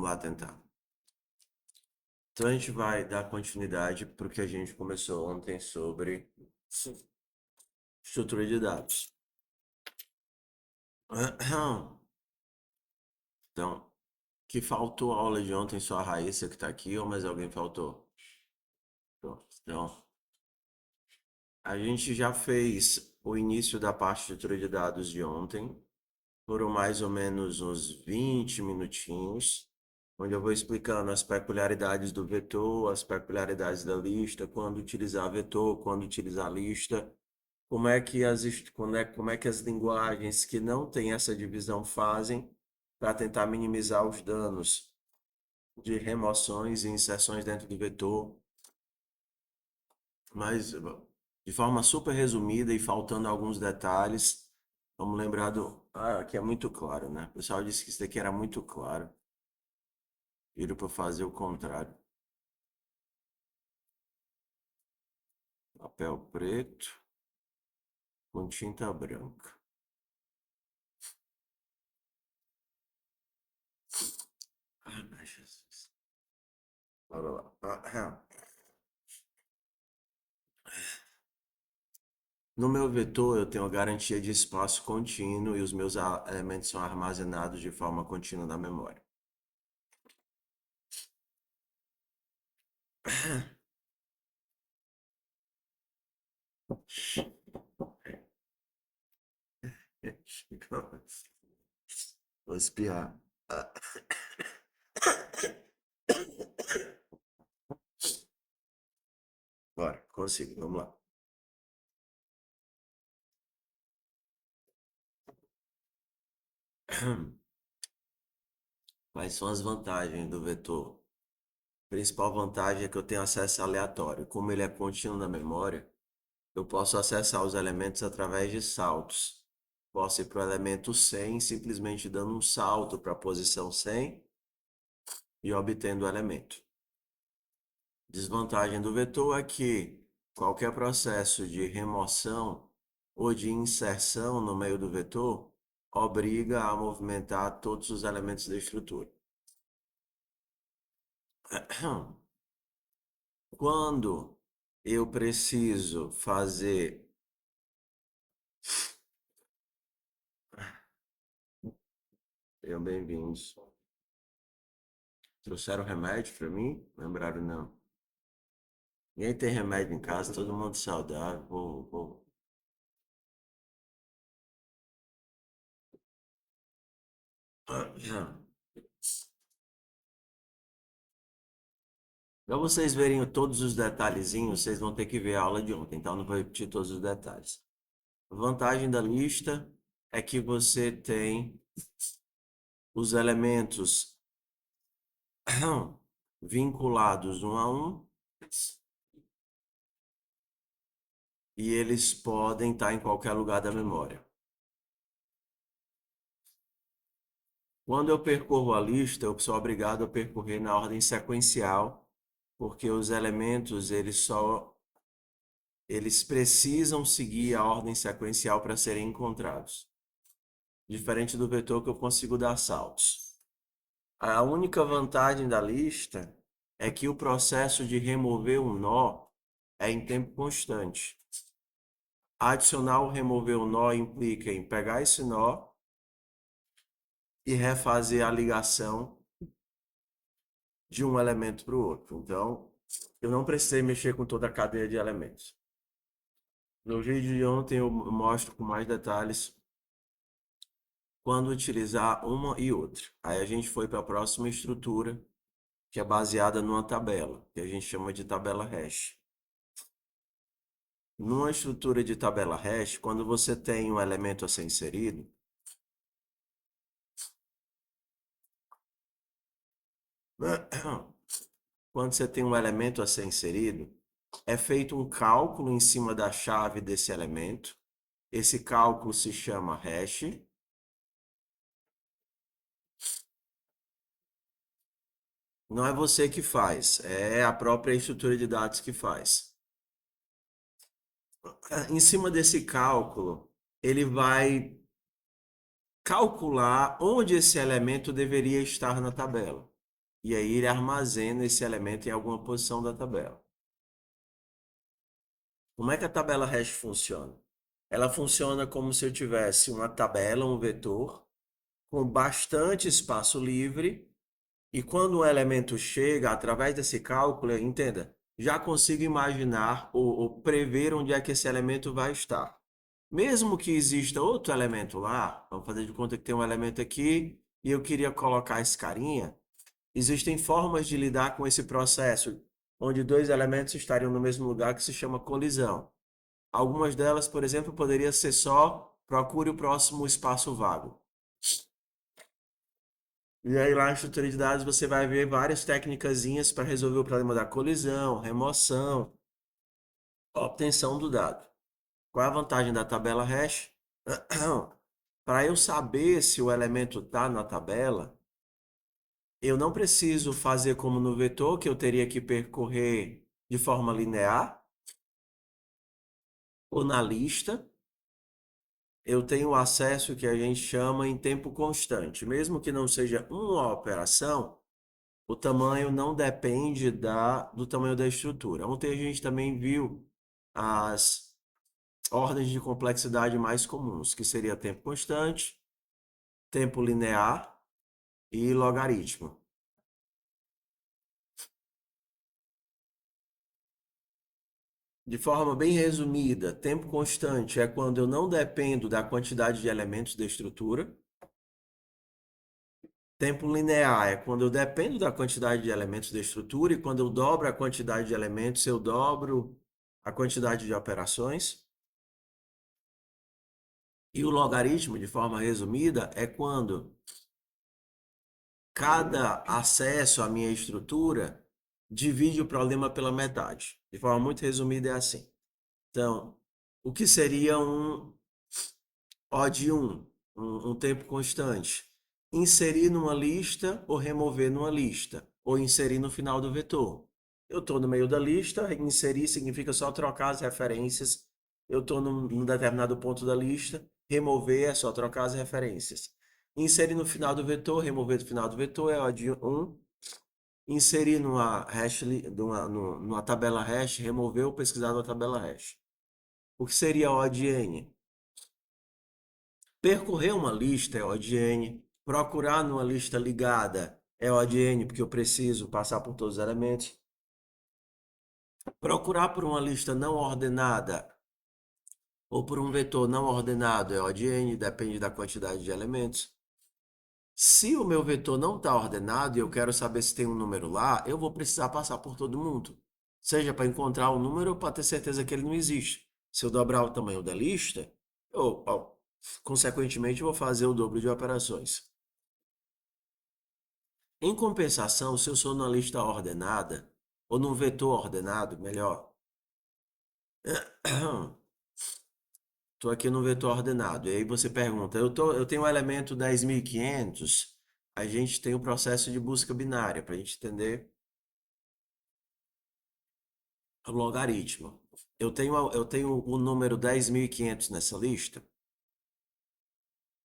lá tentar. Então a gente vai dar continuidade para o que a gente começou ontem sobre estrutura de dados. Então, que faltou a aula de ontem, só a Raíssa que está aqui, ou mais alguém faltou? Pronto. Então, a gente já fez o início da parte de estrutura de dados de ontem. Foram mais ou menos uns 20 minutinhos, onde eu vou explicando as peculiaridades do vetor, as peculiaridades da lista, quando utilizar vetor, quando utilizar lista, como é que as linguagens que não têm essa divisão fazem para tentar minimizar os danos de remoções e inserções dentro do vetor, mas de forma super resumida e faltando alguns detalhes. Vamos lembrar do. Ah, aqui é muito claro, né? O pessoal disse que isso daqui era muito claro. Viram para fazer o contrário. Papel preto com tinta branca. Ah, meu Jesus. Bora lá. No meu vetor, eu tenho a garantia de espaço contínuo e os meus elementos são armazenados de forma contínua na memória. Vou espirrar. Bora, consigo, vamos lá. Quais são as vantagens do vetor? A principal vantagem é que eu tenho acesso aleatório. Como ele é contínuo na memória, eu posso acessar os elementos através de saltos. Posso ir para o elemento 100 simplesmente dando um salto para a posição 100 e obtendo o elemento. Desvantagem do vetor é que qualquer processo de remoção ou de inserção no meio do vetor obriga a movimentar todos os elementos da estrutura. Quando eu preciso fazer. Sejam bem-vindos. Trouxeram remédio para mim? Lembraram não? Ninguém tem remédio em casa, todo mundo saudável. Para vocês verem todos os detalhezinhos, vocês vão ter que ver a aula de ontem, então não vou repetir todos os detalhes. A vantagem da lista é que você tem os elementos vinculados um a um e eles podem estar em qualquer lugar da memória. Quando eu percorro a lista, eu sou obrigado a percorrer na ordem sequencial, porque os elementos eles precisam seguir a ordem sequencial para serem encontrados. Diferente do vetor que eu consigo dar saltos. A única vantagem da lista é que o processo de remover um nó é em tempo constante. Adicionar ou remover um nó implica em pegar esse nó e refazer a ligação de um elemento para o outro. Então, eu não precisei mexer com toda a cadeia de elementos. No vídeo de ontem eu mostro com mais detalhes quando utilizar uma e outra. Aí a gente foi para a próxima estrutura, que é baseada numa tabela, que a gente chama de tabela hash. Numa estrutura de tabela hash, quando você tem um elemento a ser inserido, quando você tem um elemento a ser inserido, é feito um cálculo em cima da chave desse elemento. Esse cálculo se chama hash. Não é você que faz, é a própria estrutura de dados que faz. Em cima desse cálculo, ele vai calcular onde esse elemento deveria estar na tabela. e aí ele armazena esse elemento em alguma posição da tabela. Como é que a tabela hash funciona? Ela funciona como se eu tivesse uma tabela, um vetor, com bastante espaço livre, e quando um elemento chega, através desse cálculo, entenda, já consigo imaginar ou prever onde é que esse elemento vai estar. Mesmo que exista outro elemento lá, vamos fazer de conta que tem um elemento aqui e eu queria colocar esse carinha, existem formas de lidar com esse processo, onde dois elementos estariam no mesmo lugar, que se chama colisão. Algumas delas, por exemplo, poderia ser só procure o próximo espaço vago. E aí lá na estrutura de dados você vai ver várias técnicazinhas para resolver o problema da colisão, remoção, obtenção do dado. Qual é a vantagem da tabela hash? Para eu saber se o elemento está na tabela, eu não preciso fazer como no vetor, que eu teria que percorrer de forma linear, ou na lista, eu tenho acesso que a gente chama em tempo constante. Mesmo que não seja uma operação, o tamanho não depende do tamanho da estrutura. Ontem a gente também viu as ordens de complexidade mais comuns, que seria tempo constante, tempo linear e logaritmo. De forma bem resumida, tempo constante é quando eu não dependo da quantidade de elementos da estrutura. Tempo linear é quando eu dependo da quantidade de elementos da estrutura, e quando eu dobro a quantidade de elementos, eu dobro a quantidade de operações. E o logaritmo, de forma resumida, é quando cada acesso à minha estrutura divide o problema pela metade. De forma muito resumida, é assim. Então, o que seria um O de um tempo constante? Inserir numa lista ou remover numa lista, ou inserir no final do vetor. Eu estou no meio da lista, inserir significa só trocar as referências. Eu estou num determinado ponto da lista, remover é só trocar as referências. Inserir no final do vetor, remover do final do vetor é O de 1. Inserir numa tabela hash, remover ou pesquisar numa tabela hash. O que seria O de n? Percorrer uma lista é O de n. Procurar numa lista ligada é O de n, porque eu preciso passar por todos os elementos. Procurar por uma lista não ordenada ou por um vetor não ordenado é O de n, depende da quantidade de elementos. Se o meu vetor não está ordenado e eu quero saber se tem um número lá, eu vou precisar passar por todo mundo. Seja para encontrar o número ou para ter certeza que ele não existe. Se eu dobrar o tamanho da lista, consequentemente, eu vou fazer o dobro de operações. Em compensação, se eu sou numa lista ordenada, ou num vetor ordenado, melhor, estou aqui no vetor ordenado, e aí você pergunta, eu tenho o elemento 10.500, a gente tem o processo de busca binária, para a gente entender o logaritmo. Eu tenho o número 10.500 nessa lista,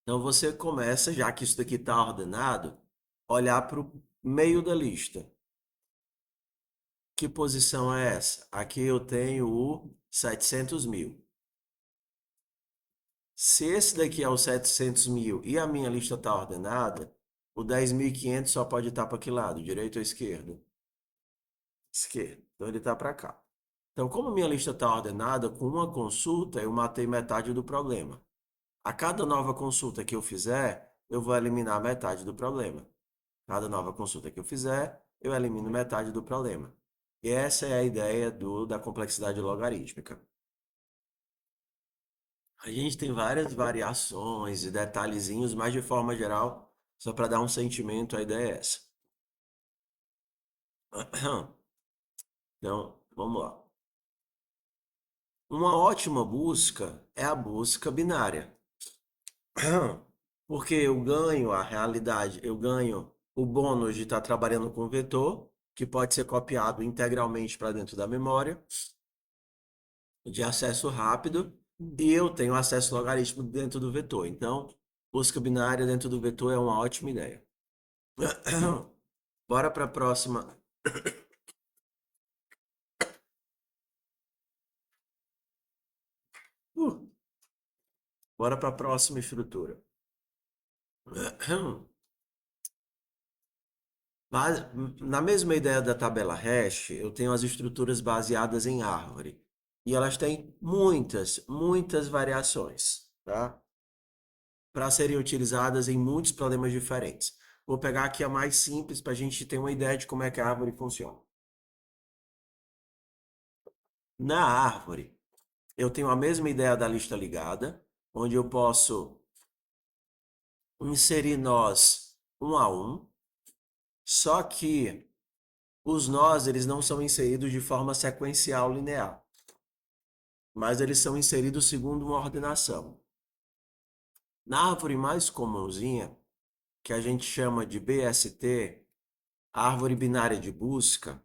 então você começa, já que isso daqui está ordenado, olhar para o meio da lista. Que posição é essa? Aqui eu tenho o 700.000. Se esse daqui é o 700.000 e a minha lista está ordenada, o 10.500 só pode estar para que lado? Direito ou esquerdo? Esquerdo. Então ele está para cá. Então, como a minha lista está ordenada, com uma consulta eu matei metade do problema. A cada nova consulta que eu fizer, eu vou eliminar metade do problema. Cada nova consulta que eu fizer, eu elimino metade do problema. E essa é a ideia da complexidade logarítmica. A gente tem várias variações e detalhezinhos, mas de forma geral, só para dar um sentimento, a ideia é essa. Então, vamos lá. Uma ótima busca é a busca binária. Porque eu ganho a realidade, eu ganho o bônus de estar trabalhando com vetor, que pode ser copiado integralmente para dentro da memória, de acesso rápido, e eu tenho acesso logarítmico dentro do vetor. Então, busca binária dentro do vetor é uma ótima ideia. Bora para a próxima. Uh, Bora para a próxima estrutura. Na mesma ideia da tabela hash, eu tenho as estruturas baseadas em árvore. E elas têm muitas variações, tá? Para serem utilizadas em muitos problemas diferentes. Vou pegar aqui a mais simples para a gente ter uma ideia de como é que a árvore funciona. Na árvore, eu tenho a mesma ideia da lista ligada, onde eu posso inserir nós um a um, só que os nós eles não são inseridos de forma sequencial linear, mas eles são inseridos segundo uma ordenação. Na árvore mais comumzinha, que a gente chama de BST, árvore binária de busca,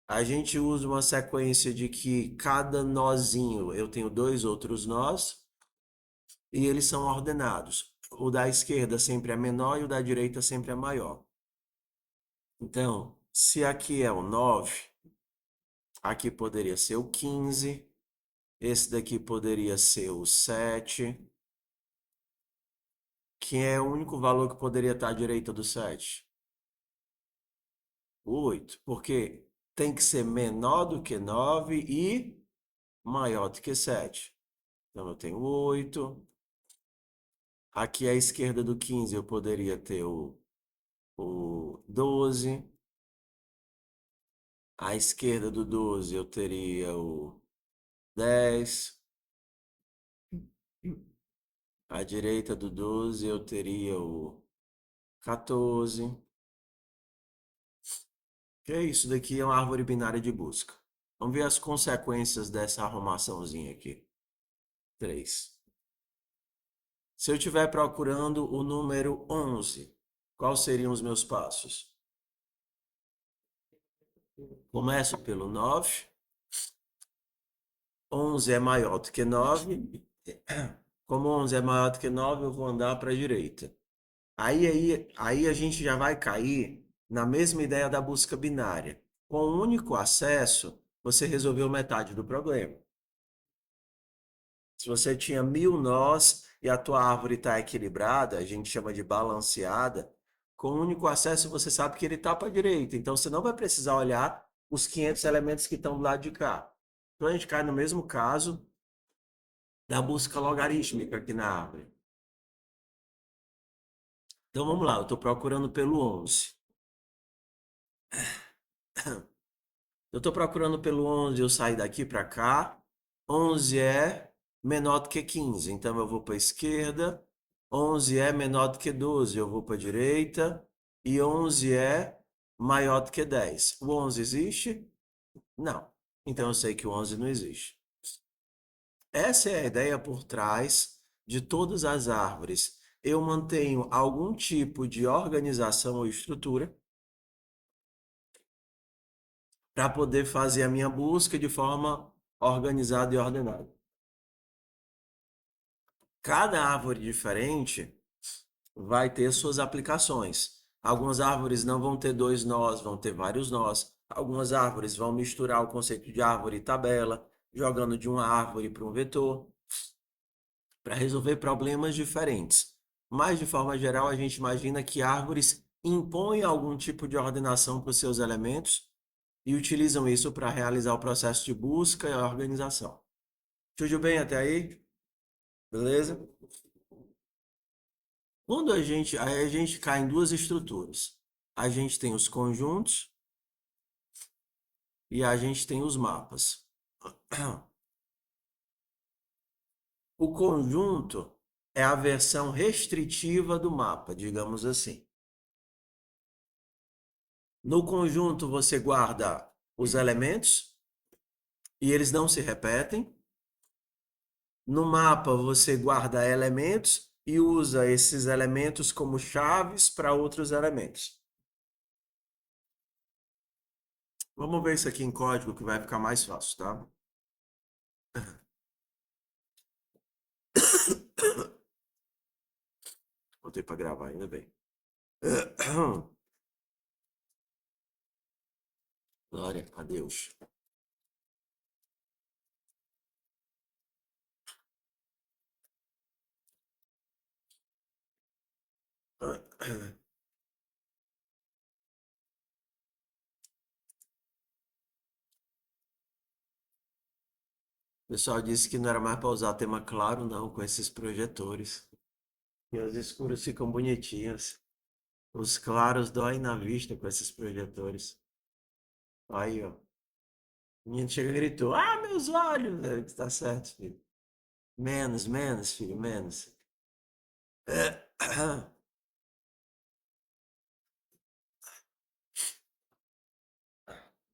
a gente usa uma sequência de que cada nozinho eu tenho dois outros nós e eles são ordenados. O da esquerda sempre é menor e o da direita sempre é maior. Então, se aqui é o 9, aqui poderia ser o 15, esse daqui poderia ser o 7, que é o único valor que poderia estar à direita do 7. O 8, porque tem que ser menor do que 9 e maior do que 7. Então eu tenho 8. Aqui à esquerda do 15 eu poderia ter o 12. À esquerda do 12 eu teria o 10. À direita do 12 eu teria o 14. Que é isso daqui é uma árvore binária de busca. Vamos ver as consequências dessa arrumaçãozinha aqui. 3. Se eu estiver procurando o número 11, quais seriam os meus passos? Começo pelo 9. 11 é maior do que 9. Como 11 é maior do que 9, eu vou andar para a direita. Aí a gente já vai cair na mesma ideia da busca binária. Com um único acesso, você resolveu metade do problema. Se você tinha 1000 nós e a tua árvore está equilibrada, a gente chama de balanceada, com um único acesso você sabe que ele está para a direita. Então você não vai precisar olhar os 500 elementos que estão do lado de cá. Então a gente cai no mesmo caso da busca logarítmica aqui na árvore. Então vamos lá, eu estou procurando pelo 11. Eu estou procurando pelo 11, eu saio daqui para cá. 11 é menor do que 15, então eu vou para a esquerda. 11 é menor do que 12, eu vou para a direita. E 11 é maior do que 10. O 11 existe? Não. Então eu sei que o 11 não existe. Essa é a ideia por trás de todas as árvores. Eu mantenho algum tipo de organização ou estrutura para poder fazer a minha busca de forma organizada e ordenada. Cada árvore diferente vai ter suas aplicações. Algumas árvores não vão ter dois nós, vão ter vários nós. Algumas árvores vão misturar o conceito de árvore e tabela, jogando de uma árvore para um vetor, para resolver problemas diferentes. Mas, de forma geral, a gente imagina que árvores impõem algum tipo de ordenação para os seus elementos e utilizam isso para realizar o processo de busca e organização. Tudo bem até aí? Beleza? Quando a gente cai em duas estruturas. A gente tem os conjuntos e a gente tem os mapas. O conjunto é a versão restritiva do mapa, digamos assim. No conjunto você guarda os elementos e eles não se repetem. No mapa você guarda elementos e usa esses elementos como chaves para outros elementos. Vamos ver isso aqui em código que vai ficar mais fácil, tá? Botei para gravar, ainda bem. Glória a Deus. O pessoal disse que não era mais para usar tema claro, não, com esses projetores. E os escuros ficam bonitinhos. Os claros doem na vista com esses projetores. Aí, ó. O menino chega e gritou: Ah, meus olhos! Tá certo, filho. Menos, menos, filho, menos.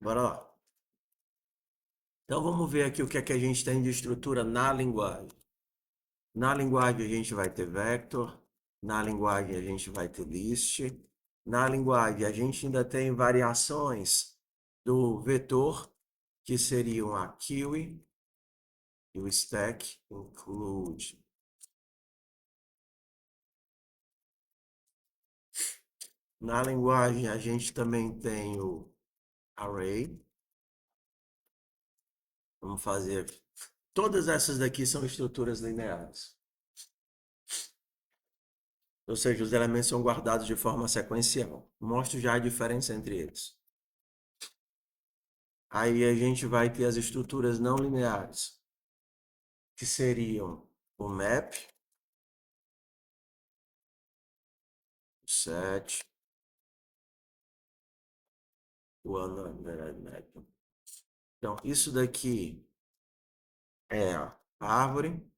Bora lá. Então vamos ver aqui o que é que a gente tem de estrutura na linguagem. Na linguagem a gente vai ter vector, na linguagem a gente vai ter list, na linguagem a gente ainda tem variações do vetor, que seriam a queue e o stack include. Na linguagem a gente também tem o array. Vamos fazer. Todas essas daqui são estruturas lineares. Ou seja, os elementos são guardados de forma sequencial. Mostro já a diferença entre eles. Aí a gente vai ter as estruturas não lineares, que seriam o map, o set, o unalineated map. Então, isso daqui é a árvore.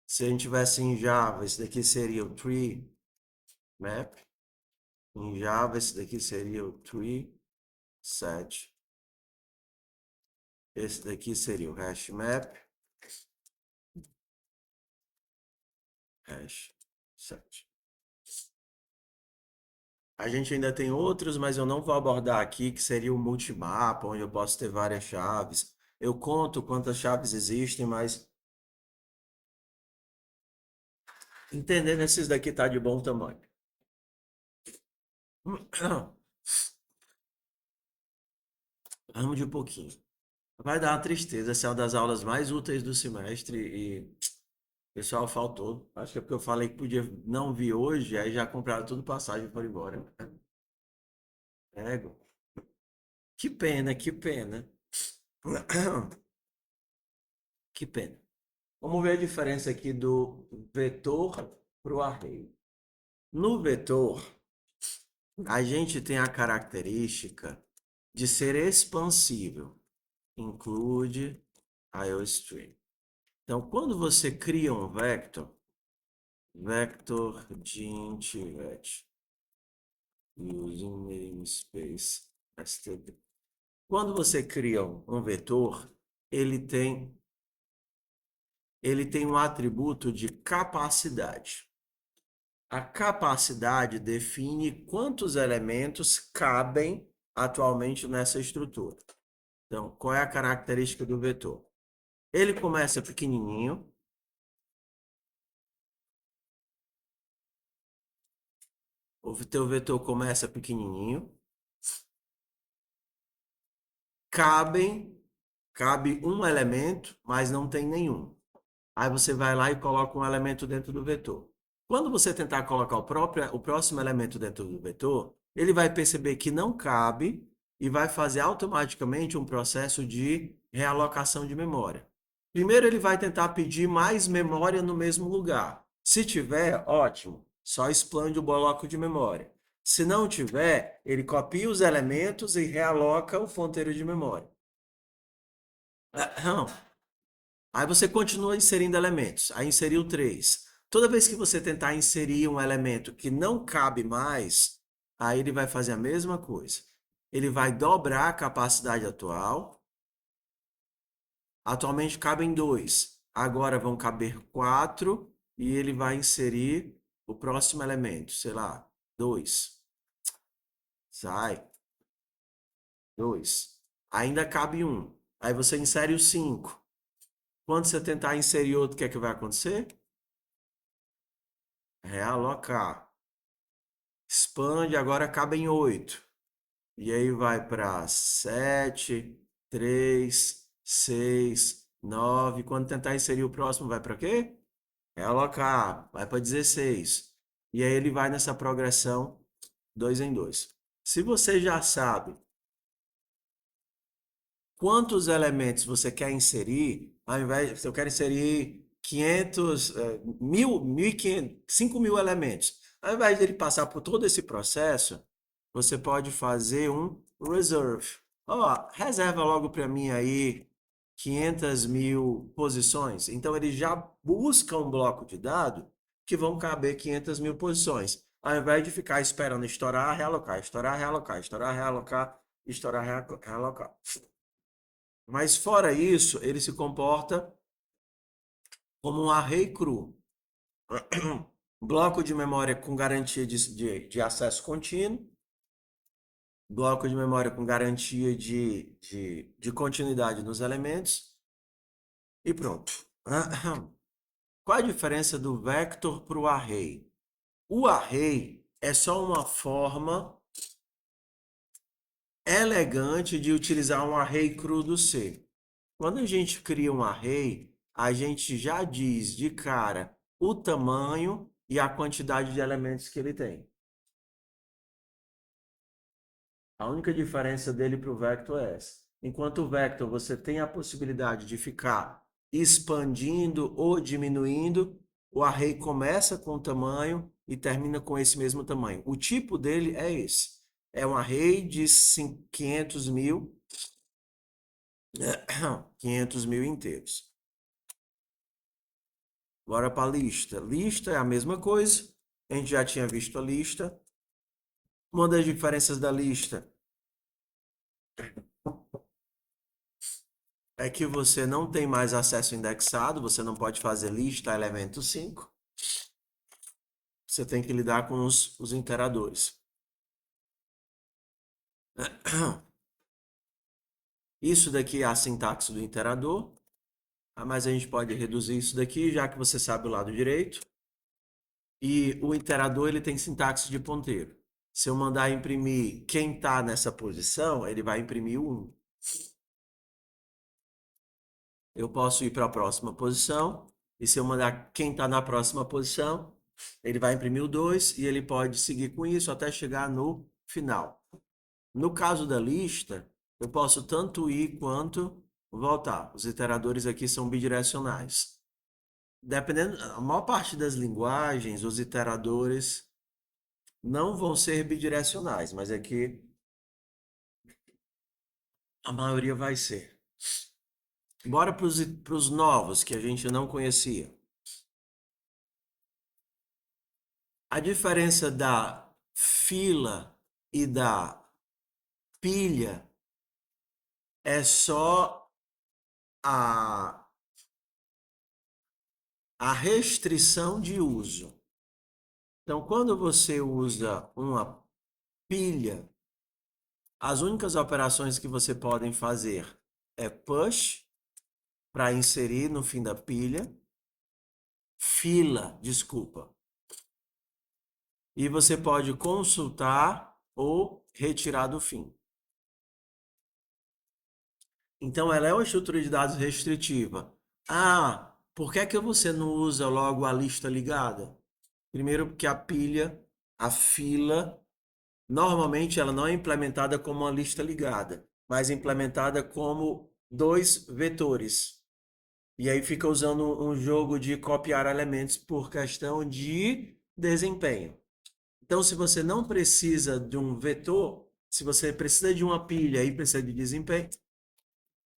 Se a gente tivesse em Java, esse daqui seria o tree map. Em Java, esse daqui seria o tree set. Esse daqui seria o hash map. Hash set. A gente ainda tem outros, mas eu não vou abordar aqui, que seria o multimapa, onde eu posso ter várias chaves. Eu conto quantas chaves existem, mas entendendo esses daqui tá de bom tamanho. Vamos de pouquinho. Vai dar uma tristeza, essa é uma das aulas mais úteis do semestre e o pessoal faltou. Acho que é porque eu falei que podia não vir hoje, aí já compraram tudo passagem e foram embora. Ego. Que pena, que pena. Que pena. Vamos ver a diferença aqui do vetor para o array. No vetor, a gente tem a característica de ser expansível. Include IOStream. Então, quando você cria um vector, vector int vet, using namespace std. Quando você cria um vetor, ele tem um atributo de capacidade. A capacidade define quantos elementos cabem atualmente nessa estrutura. Então, qual é a característica do vetor? Ele começa pequenininho. O teu vetor começa pequenininho. Cabe um elemento, mas não tem nenhum. Aí você vai lá e coloca um elemento dentro do vetor. Quando você tentar colocar o próximo elemento dentro do vetor, ele vai perceber que não cabe e vai fazer automaticamente um processo de realocação de memória. Primeiro ele vai tentar pedir mais memória no mesmo lugar. Se tiver, ótimo, só expande o bloco de memória. Se não tiver, ele copia os elementos e realoca o ponteiro de memória. Aí você continua inserindo elementos. Aí inseriu 3. Toda vez que você tentar inserir um elemento que não cabe mais, aí ele vai fazer a mesma coisa. Ele vai dobrar a capacidade atual. Atualmente cabem 2. Agora vão caber 4 e ele vai inserir o próximo elemento, sei lá, 2. Sai. 2. Ainda cabe 1. Aí você insere o 5. Quando você tentar inserir outro, o que é que vai acontecer? Realocar. Expande, agora cabe em 8. E aí vai para 7, 3, 6, 9. Quando tentar inserir o próximo, vai para quê? Realocar, vai para 16. E aí ele vai nessa progressão 2 em 2. Se você já sabe quantos elementos você quer inserir, ao invés, se eu quero inserir 500, 1000, 1500, 5000 elementos, ao invés dele passar por todo esse processo, você pode fazer um reserve. Ó, reserva logo para mim aí 500.000 posições. Então ele já busca um bloco de dados que vão caber 500.000 posições, ao invés de ficar esperando estourar, realocar, estourar, realocar, estourar, realocar, estourar, realocar. Mas fora isso, ele se comporta como um array cru. Bloco de memória com garantia de acesso contínuo, bloco de memória com garantia de continuidade nos elementos e pronto. Qual a diferença do vector para o array? O array é só uma forma elegante de utilizar um array cru do C. Quando a gente cria um array, a gente já diz de cara o tamanho e a quantidade de elementos que ele tem. A única diferença dele para o vector é essa. Enquanto o vector você tem a possibilidade de ficar expandindo ou diminuindo, o array começa com o tamanho e termina com esse mesmo tamanho. O tipo dele é esse. É um array de 500.000, 500.000 inteiros. Bora para a lista. Lista é a mesma coisa. A gente já tinha visto a lista. Uma das diferenças da lista é que você não tem mais acesso indexado, você não pode fazer lista elemento 5. Você tem que lidar com os iteradores. Isso daqui é a sintaxe do iterador, mas a gente pode reduzir isso daqui, já que você sabe o lado direito. E o iterador ele tem sintaxe de ponteiro. Se eu mandar imprimir quem está nessa posição, ele vai imprimir o 1. Eu posso ir para a próxima posição, e se eu mandar quem está na próxima posição, ele vai imprimir o 2 e ele pode seguir com isso até chegar no final. No caso da lista, eu posso tanto ir quanto voltar. Os iteradores aqui são bidirecionais. Dependendo, a maior parte das linguagens, os iteradores não vão ser bidirecionais, mas aqui a maioria vai ser. Bora para os novos que a gente não conhecia. A diferença da fila e da pilha é só a restrição de uso. Então, quando você usa uma pilha, as únicas operações que você pode fazer é push para inserir no fim da pilha, fila, desculpa. E você pode consultar ou retirar do fim. Então, ela é uma estrutura de dados restritiva. Ah, por que é que você não usa logo a lista ligada? Primeiro, porque a pilha, a fila, normalmente ela não é implementada como uma lista ligada, mas implementada como dois vetores. E aí fica usando um jogo de copiar elementos por questão de desempenho. Então, se você não precisa de um vetor, se você precisa de uma pilha e precisa de desempenho,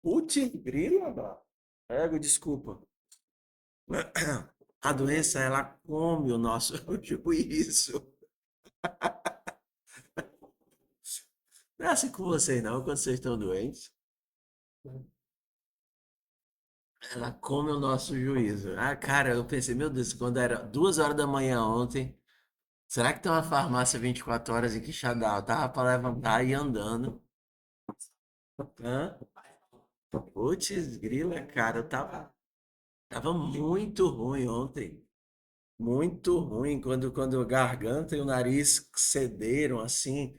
putz, grila, ego, desculpa. A doença, ela come o nosso juízo. Não é assim com vocês, não, quando vocês estão doentes. Ela come o nosso juízo. Ah, cara, eu pensei, meu Deus, quando era 2 horas da manhã ontem, será que tem uma farmácia 24 horas em Quixadá? Eu tava para levantar e ir andando. Hã? Putz, grila, cara, tava muito ruim ontem. Muito ruim quando a garganta e o nariz cederam assim.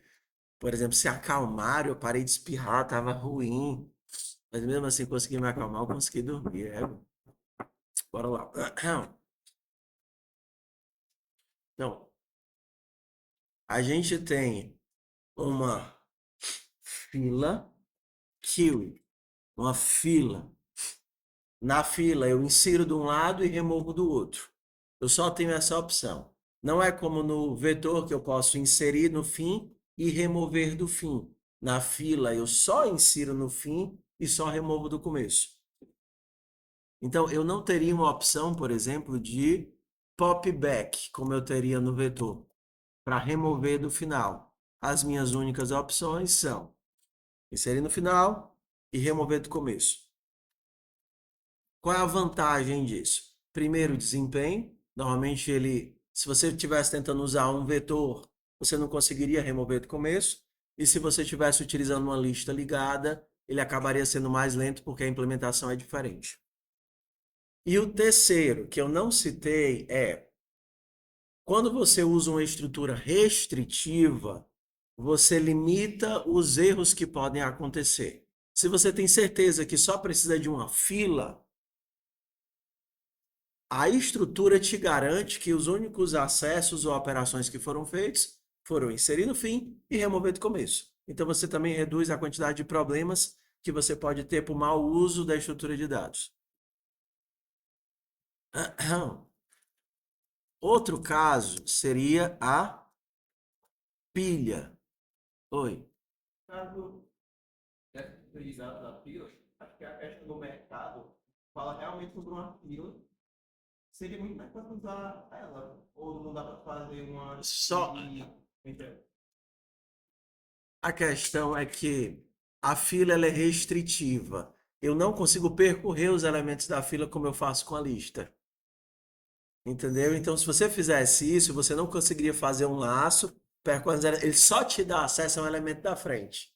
Por exemplo, se acalmaram, eu parei de espirrar, tava ruim. Mas mesmo assim consegui me acalmar, eu consegui dormir. Bora lá. Então, a gente tem uma fila kiwi, uma fila. Na fila, eu insiro de um lado e removo do outro. Eu só tenho essa opção. Não é como no vetor que eu posso inserir no fim e remover do fim. Na fila, eu só insiro no fim e só removo do começo. Então, eu não teria uma opção, por exemplo, de pop back, como eu teria no vetor, para remover do final. As minhas únicas opções são inserir no final e remover do começo. Qual é a vantagem disso? Primeiro, desempenho. Normalmente se você estivesse tentando usar um vetor, você não conseguiria remover do começo. E se você estivesse utilizando uma lista ligada, ele acabaria sendo mais lento porque a implementação é diferente. E o terceiro, que eu não citei, é quando você usa uma estrutura restritiva, você limita os erros que podem acontecer. Se você tem certeza que só precisa de uma fila, a estrutura te garante que os únicos acessos ou operações que foram feitos foram inserir no fim e remover do começo. Então você também reduz a quantidade de problemas que você pode ter por mau uso da estrutura de dados. Outro caso seria a pilha. Oi. Caso dessa utilidade da pilha, acho que a questão do mercado fala realmente sobre uma pilha. Seria muito mais fácil usar ela. Ou não dá para fazer uma. Só. A questão é que a fila ela é restritiva. Eu não consigo percorrer os elementos da fila como eu faço com a lista. Entendeu? Então, se você fizesse isso, você não conseguiria fazer um laço, ele só te dá acesso a um elemento da frente.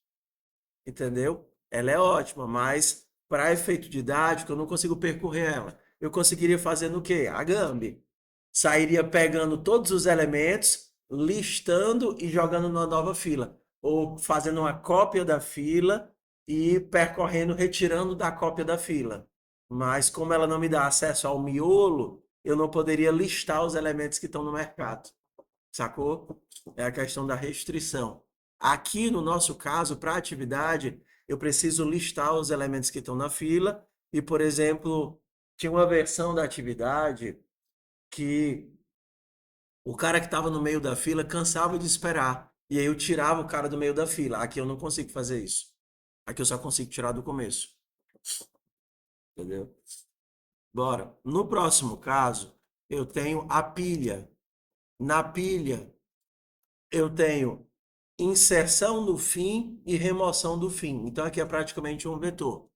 Entendeu? Ela é ótima, mas para efeito didático eu não consigo percorrer ela. Eu conseguiria fazer no quê? A Gambi. Sairia pegando todos os elementos, listando e jogando numa nova fila. Ou fazendo uma cópia da fila e percorrendo, retirando da cópia da fila. Mas como ela não me dá acesso ao miolo, eu não poderia listar os elementos que estão no mercado. Sacou? É a questão da restrição. Aqui, no nosso caso, para a atividade, eu preciso listar os elementos que estão na fila e, por exemplo, tinha uma versão da atividade que o cara que estava no meio da fila cansava de esperar. E aí eu tirava o cara do meio da fila. Aqui eu não consigo fazer isso. Aqui eu só consigo tirar do começo. Entendeu? Bora. No próximo caso, eu tenho a pilha. Na pilha, eu tenho inserção do fim e remoção do fim. Então aqui é praticamente um vetor.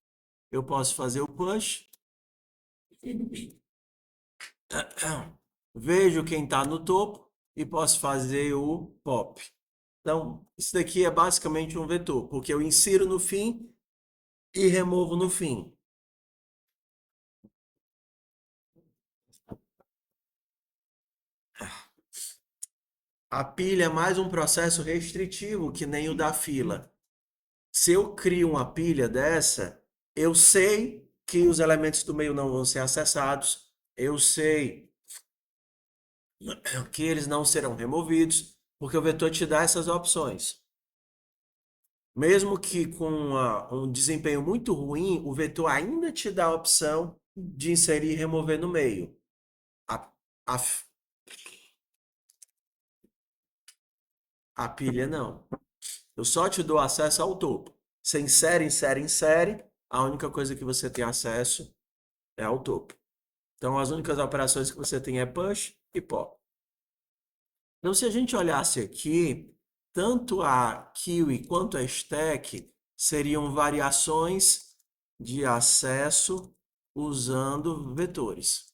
Eu posso fazer o push, vejo quem está no topo e posso fazer o pop. Então, isso daqui é basicamente um vetor, porque eu insiro no fim e removo no fim. A pilha é mais um processo restritivo que nem o da fila. Se eu crio uma pilha dessa, eu sei que os elementos do meio não vão ser acessados, eu sei que eles não serão removidos, porque o vetor te dá essas opções. Mesmo que com um desempenho muito ruim, o vetor ainda te dá a opção de inserir e remover no meio. A, a, a pilha não. Eu só te dou acesso ao topo. Você insere, insere, insere. A única coisa que você tem acesso é ao topo. Então, as únicas operações que você tem é push e pop. Então, se a gente olhasse aqui, tanto a Kiwi quanto a Stack seriam variações de acesso usando vetores.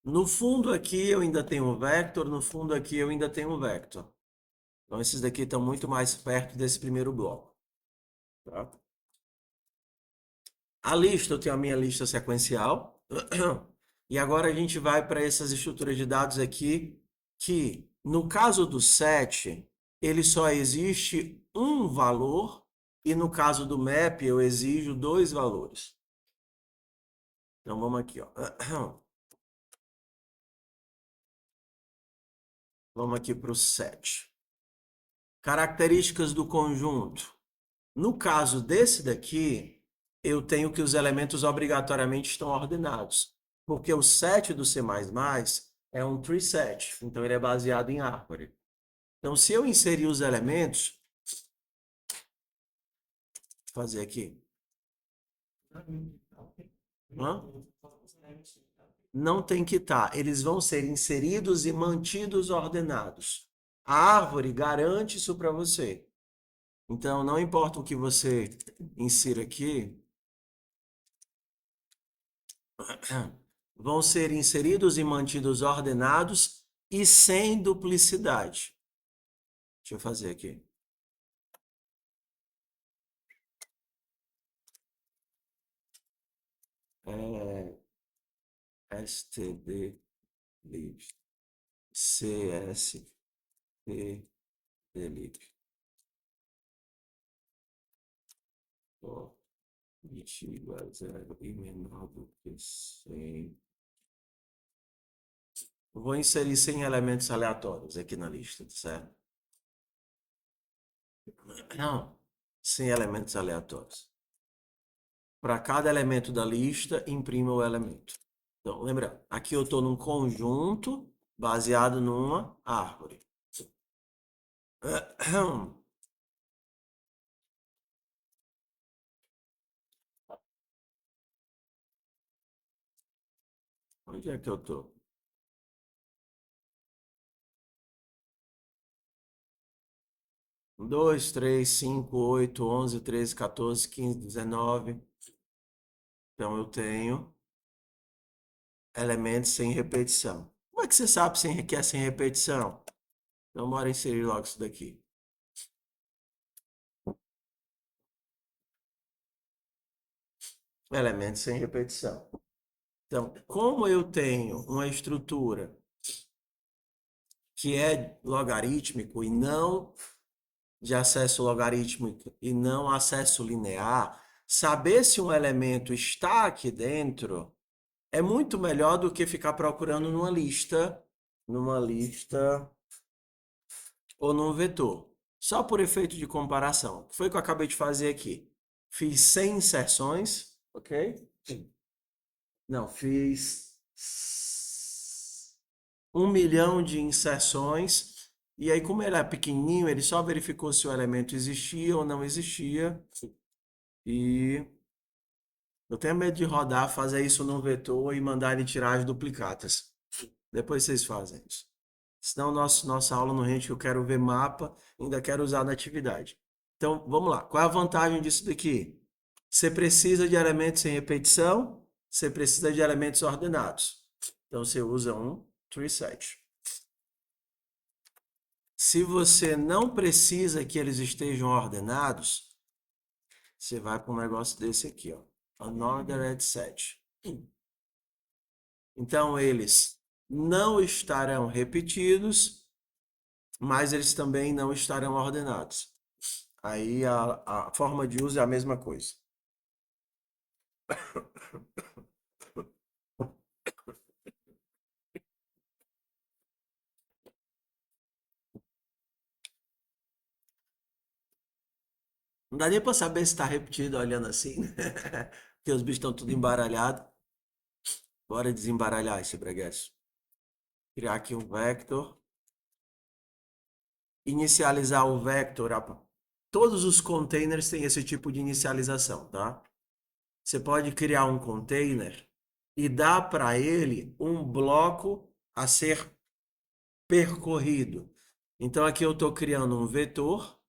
No fundo aqui eu ainda tenho um vector, no fundo aqui eu ainda tenho um vector. Então, esses daqui estão muito mais perto desse primeiro bloco. Tá? A lista, eu tenho a minha lista sequencial. E agora a gente vai para essas estruturas de dados aqui, que no caso do set, ele só existe um valor, e no caso do map eu exijo dois valores. Então vamos aqui, ó. Vamos aqui para o set. Características do conjunto. No caso desse daqui, eu tenho que os elementos obrigatoriamente estão ordenados, porque o set do C++ é um tree set, então ele é baseado em árvore. Então, se eu inserir os elementos, vou fazer aqui, hã? Não tem que estar, eles vão ser inseridos e mantidos ordenados. A árvore garante isso para você. Então, não importa o que você insira aqui, vão ser inseridos e mantidos ordenados e sem duplicidade. Deixa eu fazer aqui. std lib cst delib for int igual a 0 e menor do que 100. Vou inserir 100 elementos aleatórios aqui na lista, certo? Não, 100 elementos aleatórios. Para cada elemento da lista, imprima o elemento. Então, lembra, aqui eu estou num conjunto baseado numa árvore. Onde é que eu estou? 2, 3, 5, 8, 11, 13, 14, 15, 19. Então, eu tenho elementos sem repetição. Como é que você sabe que é sem repetição? Então, bora inserir logo isso daqui. Elementos sem repetição. Então, como eu tenho uma estrutura que é logarítmico e não de acesso logarítmico e não acesso linear, saber se um elemento está aqui dentro é muito melhor do que ficar procurando numa lista ou num vetor. Só por efeito de comparação. O que foi que eu acabei de fazer aqui? Fiz 100 inserções, ok? Não, fiz 1 milhão de inserções. E aí, como ele é pequenininho, ele só verificou se o elemento existia ou não existia. E eu tenho medo de rodar, fazer isso no vetor e mandar ele tirar as duplicatas. Depois vocês fazem isso. Senão nossa aula não rende, que eu quero ver mapa, ainda quero usar na atividade. Então, vamos lá. Qual é a vantagem disso daqui? Você precisa de elementos sem repetição, você precisa de elementos ordenados. Então, você usa um tree set. Se você não precisa que eles estejam ordenados, você vai para um negócio desse aqui, ó. Unordered set. Então, eles não estarão repetidos, mas eles também não estarão ordenados. Aí a forma de uso é a mesma coisa. Não dá nem para saber se está repetido olhando assim, né? Porque os bichos estão tudo embaralhados. Bora desembaralhar esse breguesso. Criar aqui um vector. Inicializar o vector. Todos os containers têm esse tipo de inicialização, tá? Você pode criar um container e dar para ele um bloco a ser percorrido. Então aqui eu estou criando um vetor.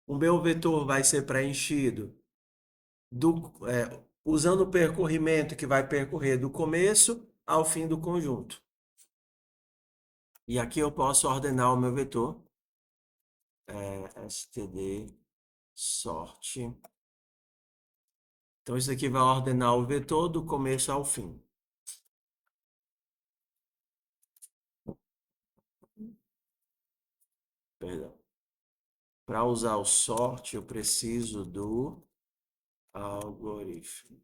O meu vetor vai ser preenchido usando o percorrimento que vai percorrer do começo ao fim do conjunto. E aqui eu posso ordenar o meu vetor. std sort. Então, isso aqui vai ordenar o vetor do começo ao fim. Perdão. Para usar o sort, eu preciso do algoritmo.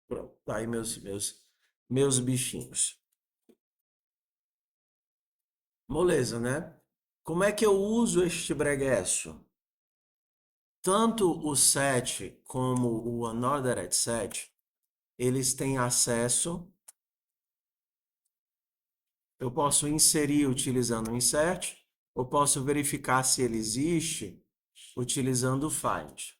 Pronto, tá aí meus bichinhos. Moleza, né? Como é que eu uso este breguesso? Tanto o set como o unordered set, eles têm acesso. Eu posso inserir utilizando o insert, ou posso verificar se ele existe utilizando o find.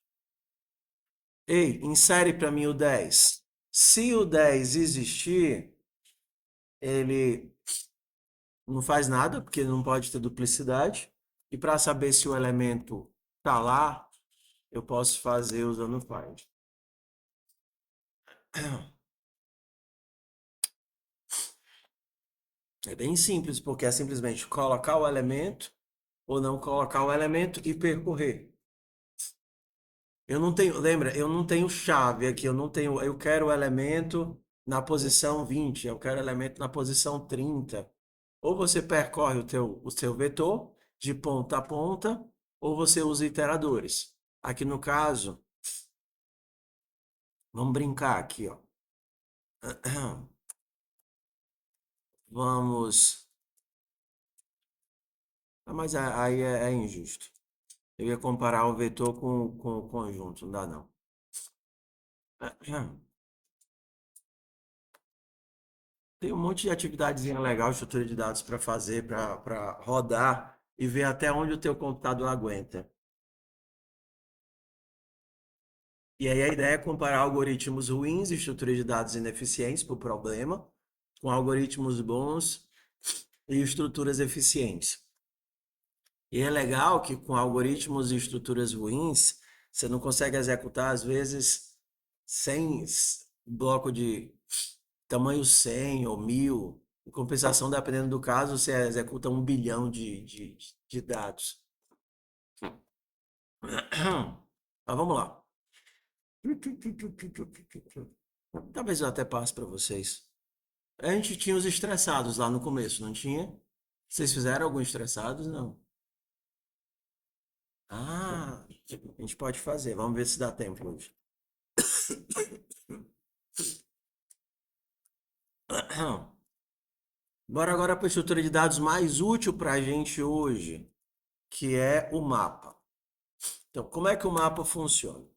Ei, insere para mim o 10. Se o 10 existir, ele não faz nada, porque não pode ter duplicidade. E para saber se o elemento está lá, eu posso fazer usando o find. É bem simples, porque é simplesmente colocar o elemento ou não colocar o elemento e percorrer. Eu não tenho, lembra, eu não tenho chave aqui, eu quero o elemento na posição 20, eu quero o elemento na posição 30. Ou você percorre o seu vetor de ponta a ponta, ou você usa iteradores. Aqui no caso, vamos brincar aqui, ó. Vamos. Mas aí é injusto. Eu ia comparar o vetor com o conjunto, não dá não. Tem um monte de atividadezinha legal, estrutura de dados para fazer, para rodar e ver até onde o teu computador aguenta. E aí a ideia é comparar algoritmos ruins e estruturas de dados ineficientes por problema, com algoritmos bons e estruturas eficientes. E é legal que com algoritmos e estruturas ruins, você não consegue executar, às vezes, sem bloco de tamanho 100 ou 1000. Em compensação, dependendo do caso, você executa 1 bilhão de dados. Mas vamos lá. Talvez eu até passe para vocês. A gente tinha os estressados lá no começo, não tinha? Vocês fizeram alguns estressados? Não. Ah, a gente pode fazer. Vamos ver se dá tempo hoje. Bora agora para a estrutura de dados mais útil para a gente hoje, que é o mapa. Então, como é que o mapa funciona?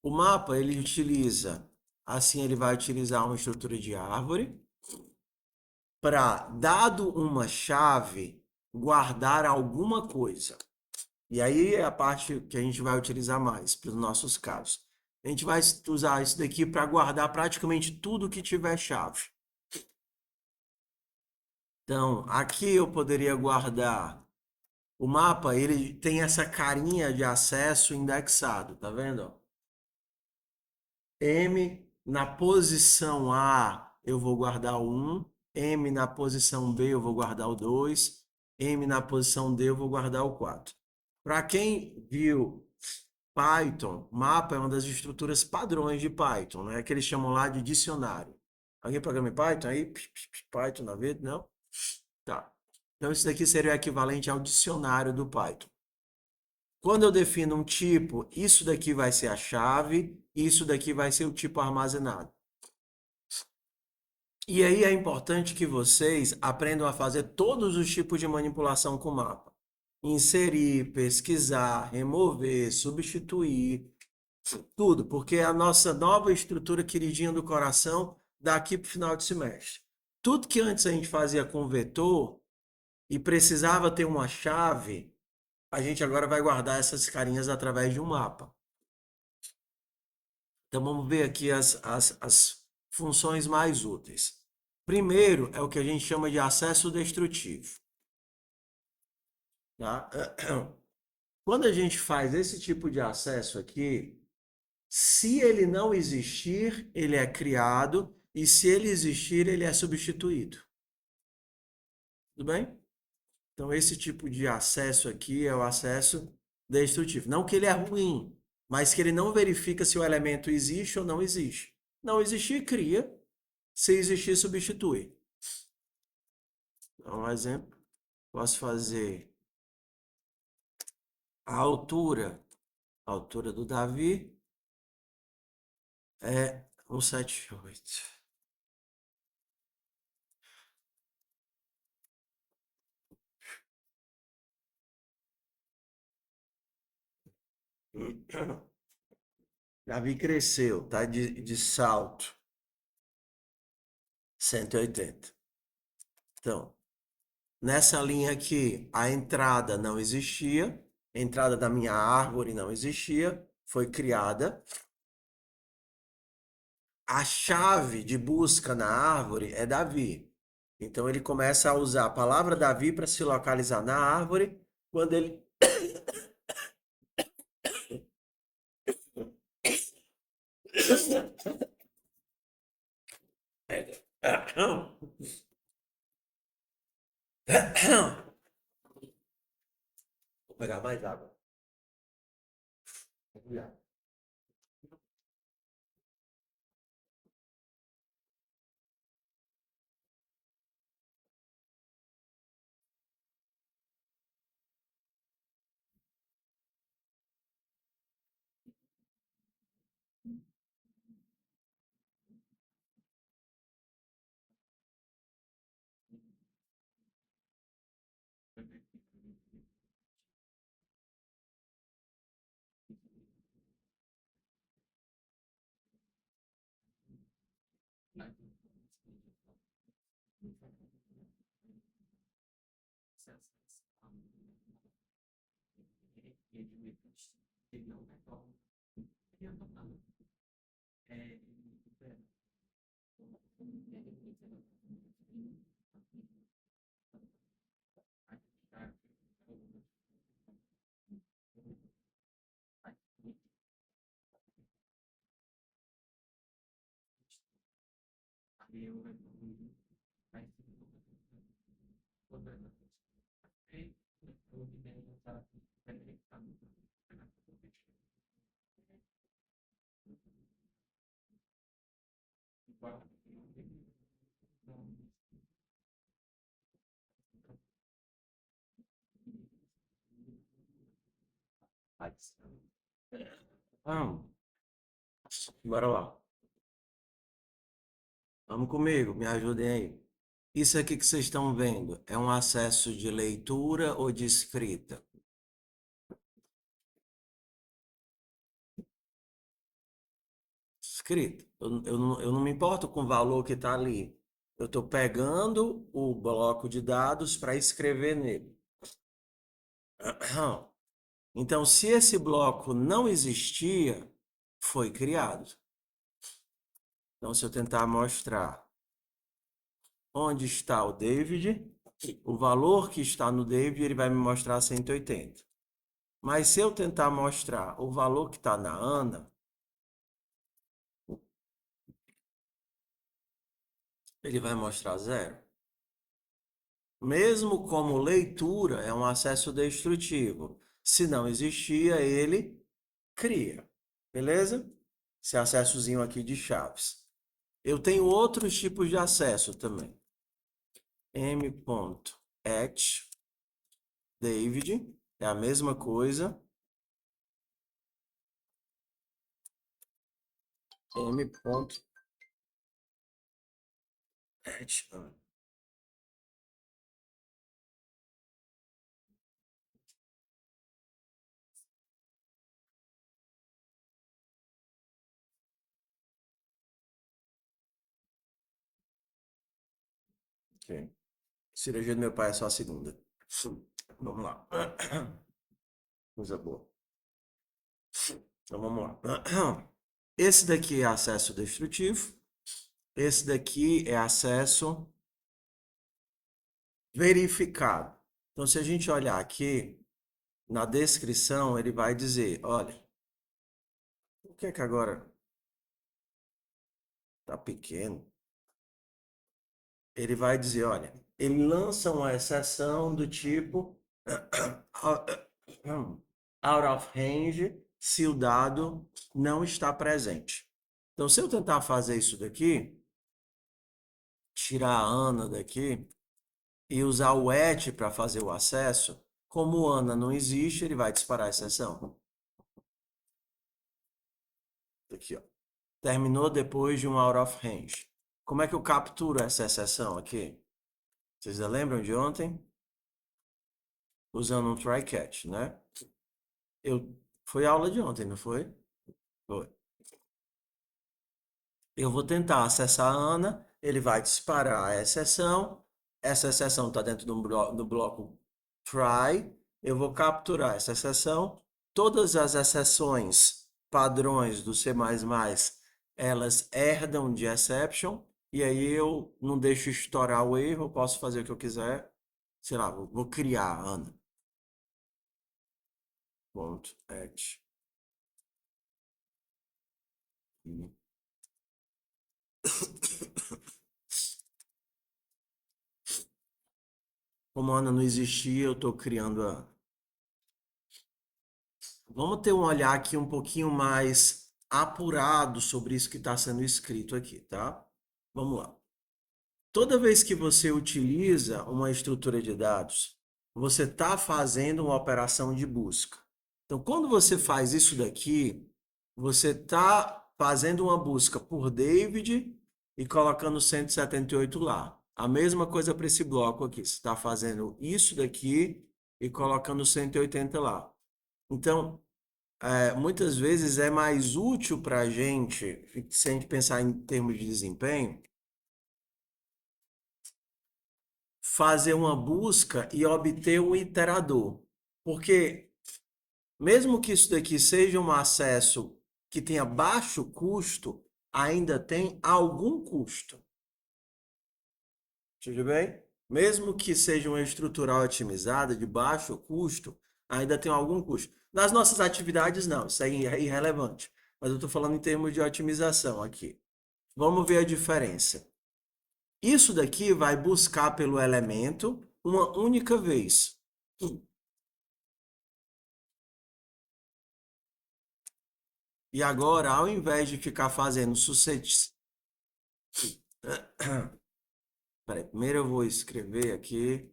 O mapa, ele utiliza, assim ele vai utilizar uma estrutura de árvore para, dado uma chave, guardar alguma coisa. E aí é a parte que a gente vai utilizar mais para os nossos casos. A gente vai usar isso daqui para guardar praticamente tudo que tiver chave. Então, aqui eu poderia guardar o mapa, ele tem essa carinha de acesso indexado, tá vendo? M na posição A eu vou guardar o 1, M na posição B eu vou guardar o 2, M na posição D eu vou guardar o 4. Para quem viu Python, mapa é uma das estruturas padrões de Python, né? Que eles chamam lá de dicionário. Alguém programa em Python aí? Python na vida? Não? Tá. Então isso daqui seria o equivalente ao dicionário do Python. Quando eu defino um tipo, isso daqui vai ser a chave, isso daqui vai ser o tipo armazenado. E aí é importante que vocês aprendam a fazer todos os tipos de manipulação com o mapa. Inserir, pesquisar, remover, substituir, tudo, porque é a nossa nova estrutura queridinha do coração daqui para o final de semestre. Tudo que antes a gente fazia com vetor e precisava ter uma chave, a gente agora vai guardar essas carinhas através de um mapa. Então vamos ver aqui as funções mais úteis. Primeiro é o que a gente chama de acesso destrutivo. Tá? Quando a gente faz esse tipo de acesso aqui, se ele não existir, ele é criado, e se ele existir, ele é substituído. Tudo bem? Então, esse tipo de acesso aqui é o acesso destrutivo. Não que ele é ruim, mas que ele não verifica se o elemento existe ou não existe. Não existir, cria. Se existir, substitui. Então, um exemplo, posso fazer a altura do Davi é 178. Davi cresceu, tá de salto, 180. Então, nessa linha aqui, a entrada não existia, a entrada da minha árvore não existia, foi criada. A chave de busca na árvore é Davi. Então ele começa a usar a palavra Davi para se localizar na árvore quando ele Vou pegar mais água. Obrigado. Vamos, bora lá. Vamos comigo, me ajudem aí. Isso aqui que vocês estão vendo é um acesso de leitura ou de escrita? Escrita. Eu não me importo com o valor que está ali. Eu estou pegando o bloco de dados para escrever nele. Então, se esse bloco não existia, foi criado. Então, se eu tentar mostrar onde está o David, o valor que está no David, ele vai me mostrar 180. Mas se eu tentar mostrar o valor que está na Ana, ele vai mostrar zero. Mesmo como leitura, é um acesso destrutivo. Se não existia, ele cria. Beleza? Esse acessozinho aqui de chaves. Eu tenho outros tipos de acesso também. m.at David é a mesma coisa. m.at. Ok. Cirurgia do meu pai é só a segunda. Vamos lá. Coisa boa. Então vamos lá. Esse daqui é acesso destrutivo. Esse daqui é acesso verificado. Então, se a gente olhar aqui, na descrição, ele vai dizer, olha, o que é que agora tá pequeno? Ele vai dizer, olha, ele lança uma exceção do tipo out of range se o dado não está presente. Então, se eu tentar fazer isso daqui, tirar a Ana daqui e usar o et para fazer o acesso, como Ana não existe, ele vai disparar a exceção. Aqui, ó. Terminou depois de um out of range. Como é que eu capturo essa exceção aqui? Vocês lembram de ontem? Usando um try catch, né? Foi aula de ontem, não foi? Foi. Eu vou tentar acessar a Ana, ele vai disparar a exceção. Essa exceção está dentro do bloco try. Eu vou capturar essa exceção. Todas as exceções padrões do C++, elas herdam de exception. E aí eu não deixo estourar o erro, eu posso fazer o que eu quiser. Sei lá, vou criar a Ana. Ponto, act. Como a Ana não existia, eu estou criando a Ana. Vamos ter um olhar aqui um pouquinho mais apurado sobre isso que está sendo escrito aqui, tá? Vamos lá. Toda vez que você utiliza uma estrutura de dados, você está fazendo uma operação de busca. Então, quando você faz isso daqui, você está fazendo uma busca por David e colocando 178 lá. A mesma coisa para esse bloco aqui. Você está fazendo isso daqui e colocando 180 lá. Então, muitas vezes é mais útil para a gente, se a gente pensar em termos de desempenho, fazer uma busca e obter um iterador. Porque, mesmo que isso daqui seja um acesso que tenha baixo custo, ainda tem algum custo. Tudo bem? Mesmo que seja uma estrutura otimizada de baixo custo, ainda tem algum custo. Nas nossas atividades, não, isso aí é irrelevante. Mas eu estou falando em termos de otimização aqui. Vamos ver a diferença. Isso daqui vai buscar pelo elemento uma única vez. E agora, ao invés de ficar fazendo sucessivos. Peraí, primeiro eu vou escrever aqui.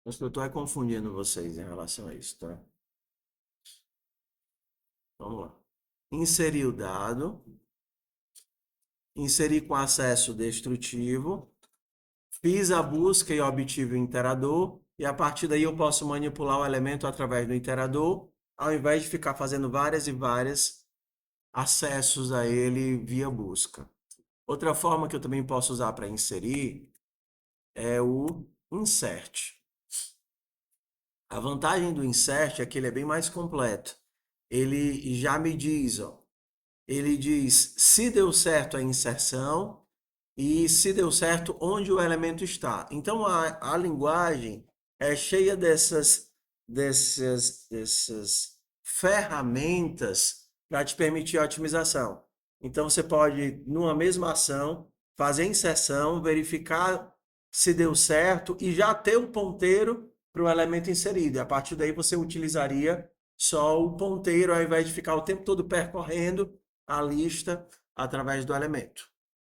Acho que eu estou confundindo vocês em relação a isso, tá? Vamos lá. Inserir o dado. Inserir com acesso destrutivo. Fiz a busca e obtive o iterador. E a partir daí eu posso manipular o elemento através do iterador, ao invés de ficar fazendo várias e várias acessos a ele via busca. Outra forma que eu também posso usar para inserir é o insert. A vantagem do insert é que ele é bem mais completo. Ele já me diz, ó, ele diz se deu certo a inserção e se deu certo onde o elemento está. Então a linguagem é cheia dessas ferramentas para te permitir a otimização. Então você pode, numa mesma ação, fazer a inserção, verificar se deu certo e já ter o ponteiro para o elemento inserido. E a partir daí você utilizaria só o ponteiro ao invés de ficar o tempo todo percorrendo a lista através do elemento.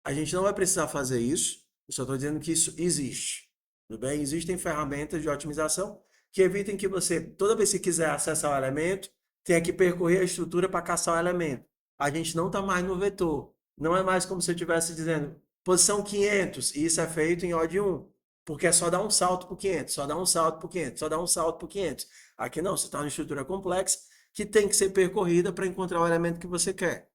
A gente não vai precisar fazer isso, eu só estou dizendo que isso existe. Tudo bem? Existem ferramentas de otimização que evitem que você, toda vez que quiser acessar o elemento, tenha que percorrer a estrutura para caçar o elemento. A gente não está mais no vetor. Não é mais como se eu estivesse dizendo posição 500, e isso é feito em ordem 1, porque é só dar um salto por 500, só dar um salto por 500, só dar um salto por 500. Aqui não, você está numa estrutura complexa que tem que ser percorrida para encontrar o elemento que você quer.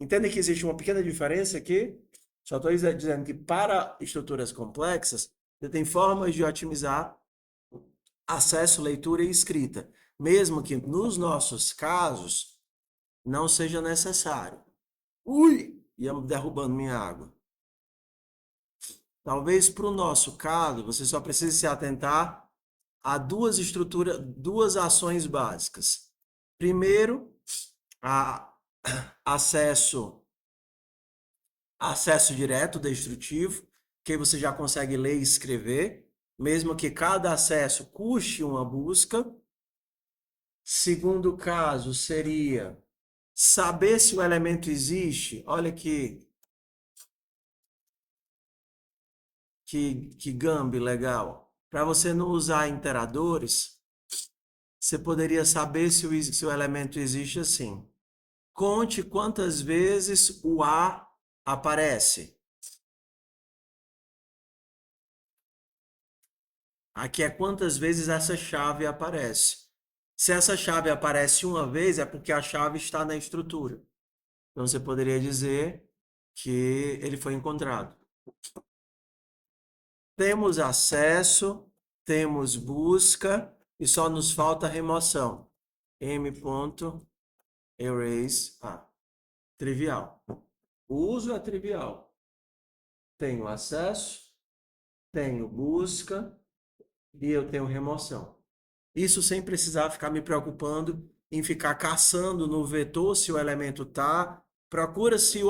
Entendem que existe uma pequena diferença aqui? Só estou dizendo que para estruturas complexas, você tem formas de otimizar acesso, leitura e escrita, mesmo que nos nossos casos não seja necessário. Ui! Ia derrubando minha água. Talvez para o nosso caso, você só precise se atentar a duas estruturas, duas ações básicas. Primeiro, a acesso, acesso direto destrutivo, que você já consegue ler e escrever, mesmo que cada acesso custe uma busca. Segundo caso seria saber se o elemento existe. Olha que gambi legal. Para você não usar interadores, você poderia saber se o elemento existe assim. Conte quantas vezes o A aparece. Aqui é quantas vezes essa chave aparece. Se essa chave aparece uma vez, é porque a chave está na estrutura. Então você poderia dizer que ele foi encontrado. Temos acesso, temos busca e só nos falta remoção. M.erase A. Trivial. O uso é trivial. Tenho acesso, tenho busca e eu tenho remoção. Isso sem precisar ficar me preocupando em ficar caçando no vetor se o elemento tá. Procura se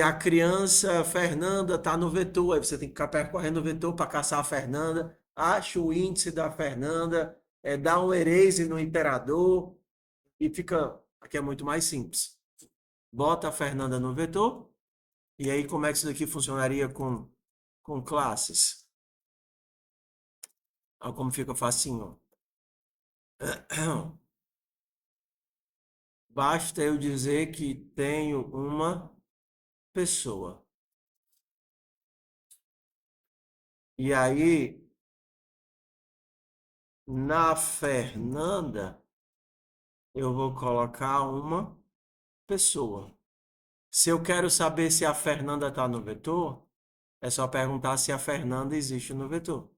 a criança Fernanda está no vetor. Aí você tem que ficar percorrendo o vetor para caçar a Fernanda. Acha o índice da Fernanda, dá um erase no iterador e fica. Aqui é muito mais simples. Bota a Fernanda no vetor. E aí, como é que isso daqui funcionaria com classes? Olha como fica facinho. Basta eu dizer que tenho uma pessoa. E aí, na Fernanda, eu vou colocar uma pessoa. Se eu quero saber se a Fernanda está no vetor, é só perguntar se a Fernanda existe no vetor.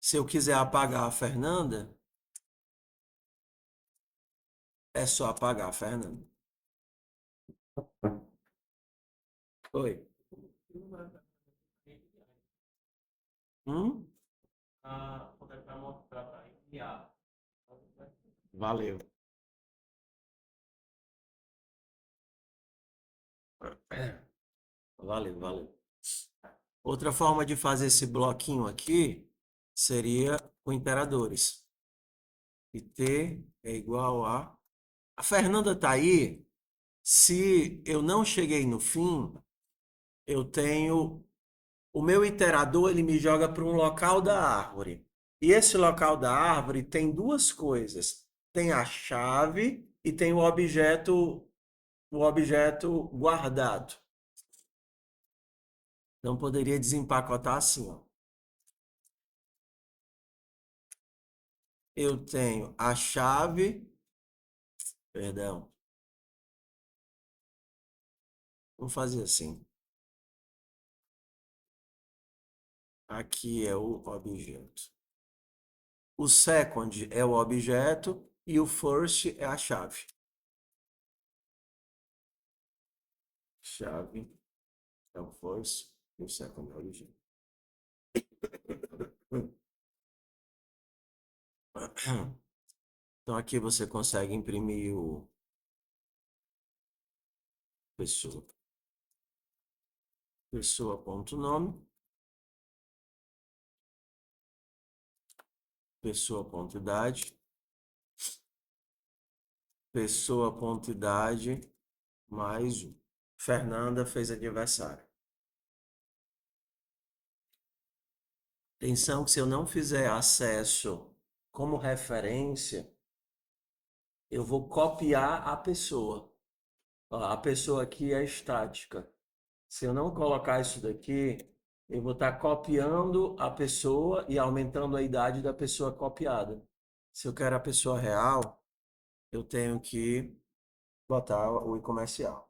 Se eu quiser apagar a Fernanda, é só apagar a Fernanda. Oi. Hum? Valeu. Valeu, valeu. Outra forma de fazer esse bloquinho aqui seria com imperadores. E T é igual a. A Fernanda está aí. Se eu não cheguei no fim, eu tenho. O meu iterador ele me joga para um local da árvore. E esse local da árvore tem duas coisas. Tem a chave e tem o objeto guardado. Não poderia desempacotar assim, ó. Eu tenho a chave, perdão, vou fazer assim. Aqui é o objeto. O second é o objeto e o first é a chave. Chave é o first e o second é o objeto. Então aqui você consegue imprimir o pessoa. Pessoa.nome, pessoa.idade, pessoa.idade mais um. Fernanda fez aniversário. Atenção que se eu não fizer acesso como referência, eu vou copiar a pessoa. Ó, a pessoa aqui é estática. Se eu não colocar isso daqui, eu vou estar copiando a pessoa e aumentando a idade da pessoa copiada. Se eu quero a pessoa real, eu tenho que botar o i comercial.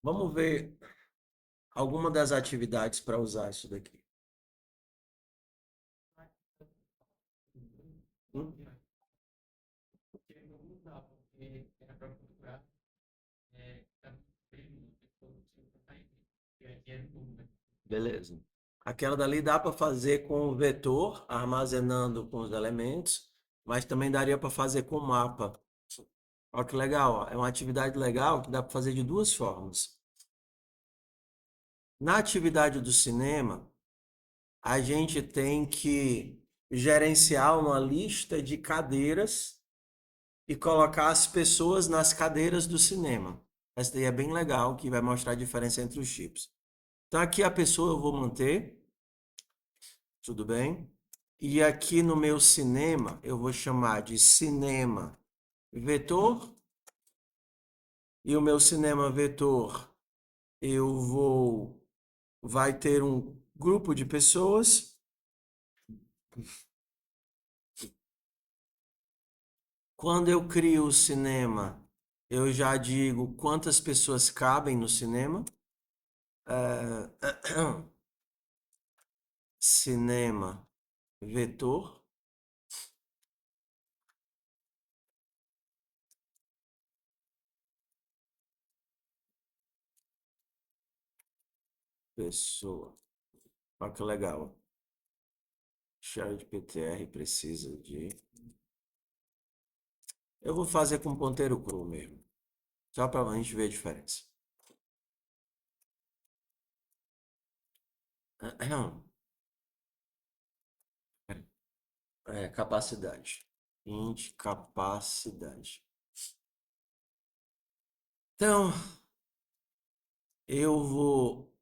Vamos ver alguma das atividades para usar isso daqui. Beleza. Aquela dali dá para fazer com o vetor, armazenando com os elementos, mas também daria para fazer com mapa. Olha que legal, ó. É uma atividade legal que dá para fazer de duas formas. Na atividade do cinema, a gente tem que gerenciar uma lista de cadeiras e colocar as pessoas nas cadeiras do cinema. Essa daí é bem legal, que vai mostrar a diferença entre os chips. Então aqui a pessoa eu vou manter, tudo bem? E aqui no meu cinema eu vou chamar de cinema vetor. E o meu cinema vetor eu vou vai ter um grupo de pessoas. Quando eu crio o cinema, eu já digo quantas pessoas cabem no cinema. Cinema vetor. Pessoa. Olha que legal. Shared PTR precisa de. Eu vou fazer com ponteiro cru mesmo. Só para a gente ver a diferença. Capacidade. Int capacidade. Então, eu vou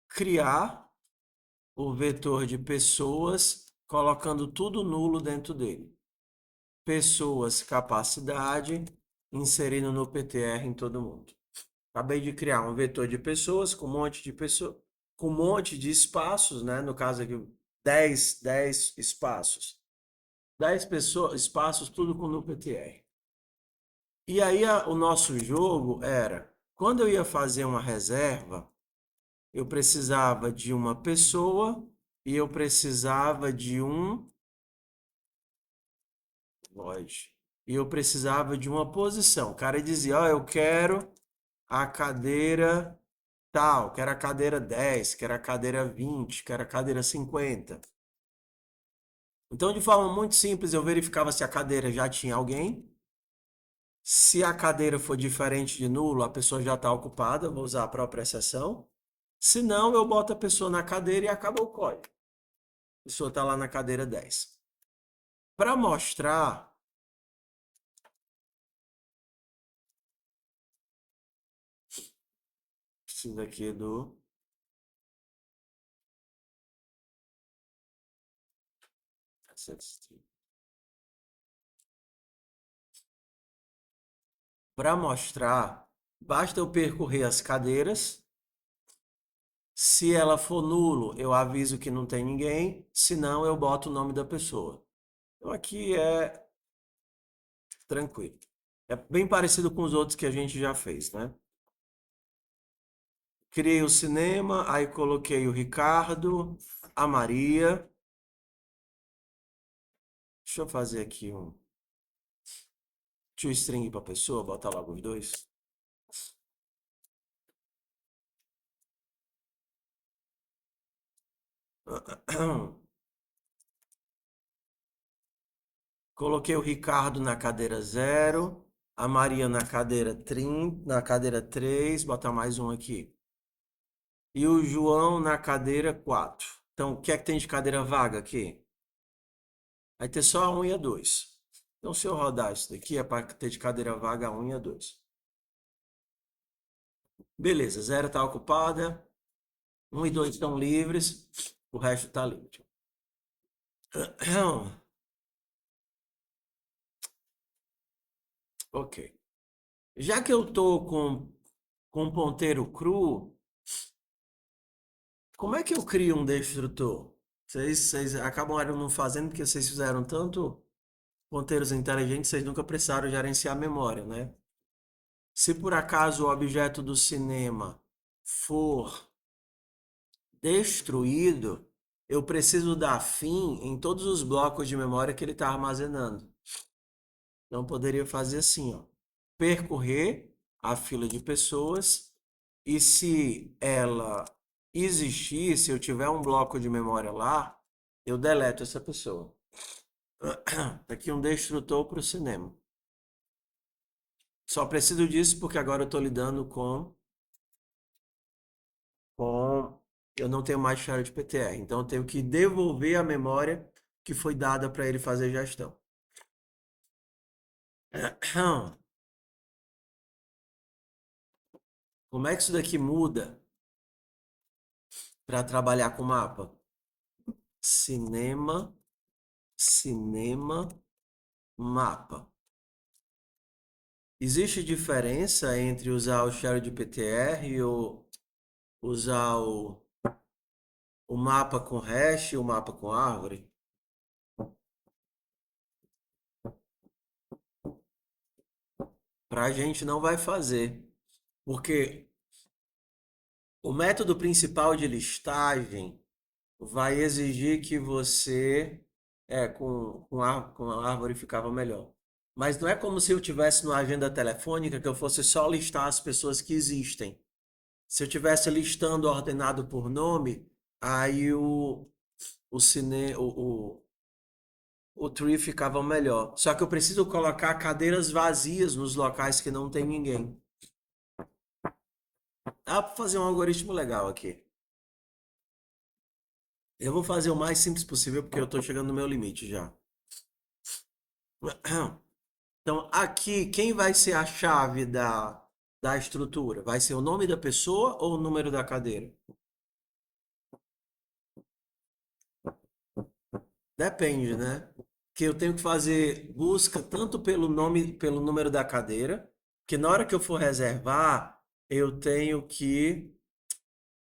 criar o vetor de pessoas, colocando tudo nulo dentro dele. Pessoas, capacidade, inserindo no PTR em todo mundo. Acabei de criar um vetor de pessoas com um monte de pessoas, com um monte de espaços, né? No caso aqui, 10 espaços. 10 pessoas, espaços, tudo com no PTR. E aí o nosso jogo era, quando eu ia fazer uma reserva, eu precisava de uma pessoa e eu precisava de um Void. E eu precisava de uma posição. O cara dizia, ó, eu quero a cadeira tal, quero a cadeira 10, quero a cadeira 20, quero a cadeira 50. Então, de forma muito simples, eu verificava se a cadeira já tinha alguém. Se a cadeira for diferente de nulo, a pessoa já está ocupada, vou usar a própria exceção. Se não, eu boto a pessoa na cadeira e acaba o código. A pessoa está lá na cadeira 10. Para mostrar, preciso aqui do Para mostrar, basta eu percorrer as cadeiras. Se ela for nulo, eu aviso que não tem ninguém. Se não, eu boto o nome da pessoa. Então aqui é tranquilo. É bem parecido com os outros que a gente já fez, né? Criei o cinema, aí coloquei o Ricardo, a Maria. Deixa eu fazer aqui um toString para pessoa, botar logo os dois. Coloquei o Ricardo na cadeira 0, a Maria na cadeira 30, na cadeira 3, botar mais um aqui. E o João na cadeira 4. Então, o que é que tem de cadeira vaga aqui? Vai ter só a 1 e a 2. Então, se eu rodar isso daqui, é para ter de cadeira vaga a 1 e a 2. Beleza, 0 está ocupada, 1 e 2 estão livres, o resto está livre. Ok. Já que eu estou com ponteiro cru, como é que eu crio um destrutor? Vocês acabaram não fazendo porque vocês fizeram tanto ponteiros inteligentes, vocês nunca precisaram gerenciar a memória, né? Se por acaso o objeto do cinema for destruído, eu preciso dar fim em todos os blocos de memória que ele está armazenando. Então, poderia fazer assim, ó, percorrer a fila de pessoas e se ela existir, se eu tiver um bloco de memória lá, eu deleto essa pessoa. Aqui um destrutor para o cinema. Só preciso disso porque agora eu estou lidando com... Eu não tenho mais chave de PTR. Então eu tenho que devolver a memória que foi dada para ele fazer gestão. Como é que isso daqui muda para trabalhar com mapa? Cinema, cinema, mapa. Existe diferença entre usar o share de PTR e usar o mapa com hash e o mapa com árvore? Para a gente não vai fazer, porque o método principal de listagem vai exigir que você com a árvore ficava melhor. Mas não é como se eu tivesse numa agenda telefônica que eu fosse só listar as pessoas que existem. Se eu tivesse listando ordenado por nome, aí o, cine, o tree ficava melhor. Só que eu preciso colocar cadeiras vazias nos locais que não tem ninguém. Dá para fazer um algoritmo legal aqui. Eu vou fazer o mais simples possível porque eu estou chegando no meu limite já. Então, aqui, quem vai ser a chave da estrutura? Vai ser o nome da pessoa ou o número da cadeira? Depende, né? Que eu tenho que fazer busca tanto pelo nome, pelo número da cadeira, que na hora que eu for reservar, eu tenho que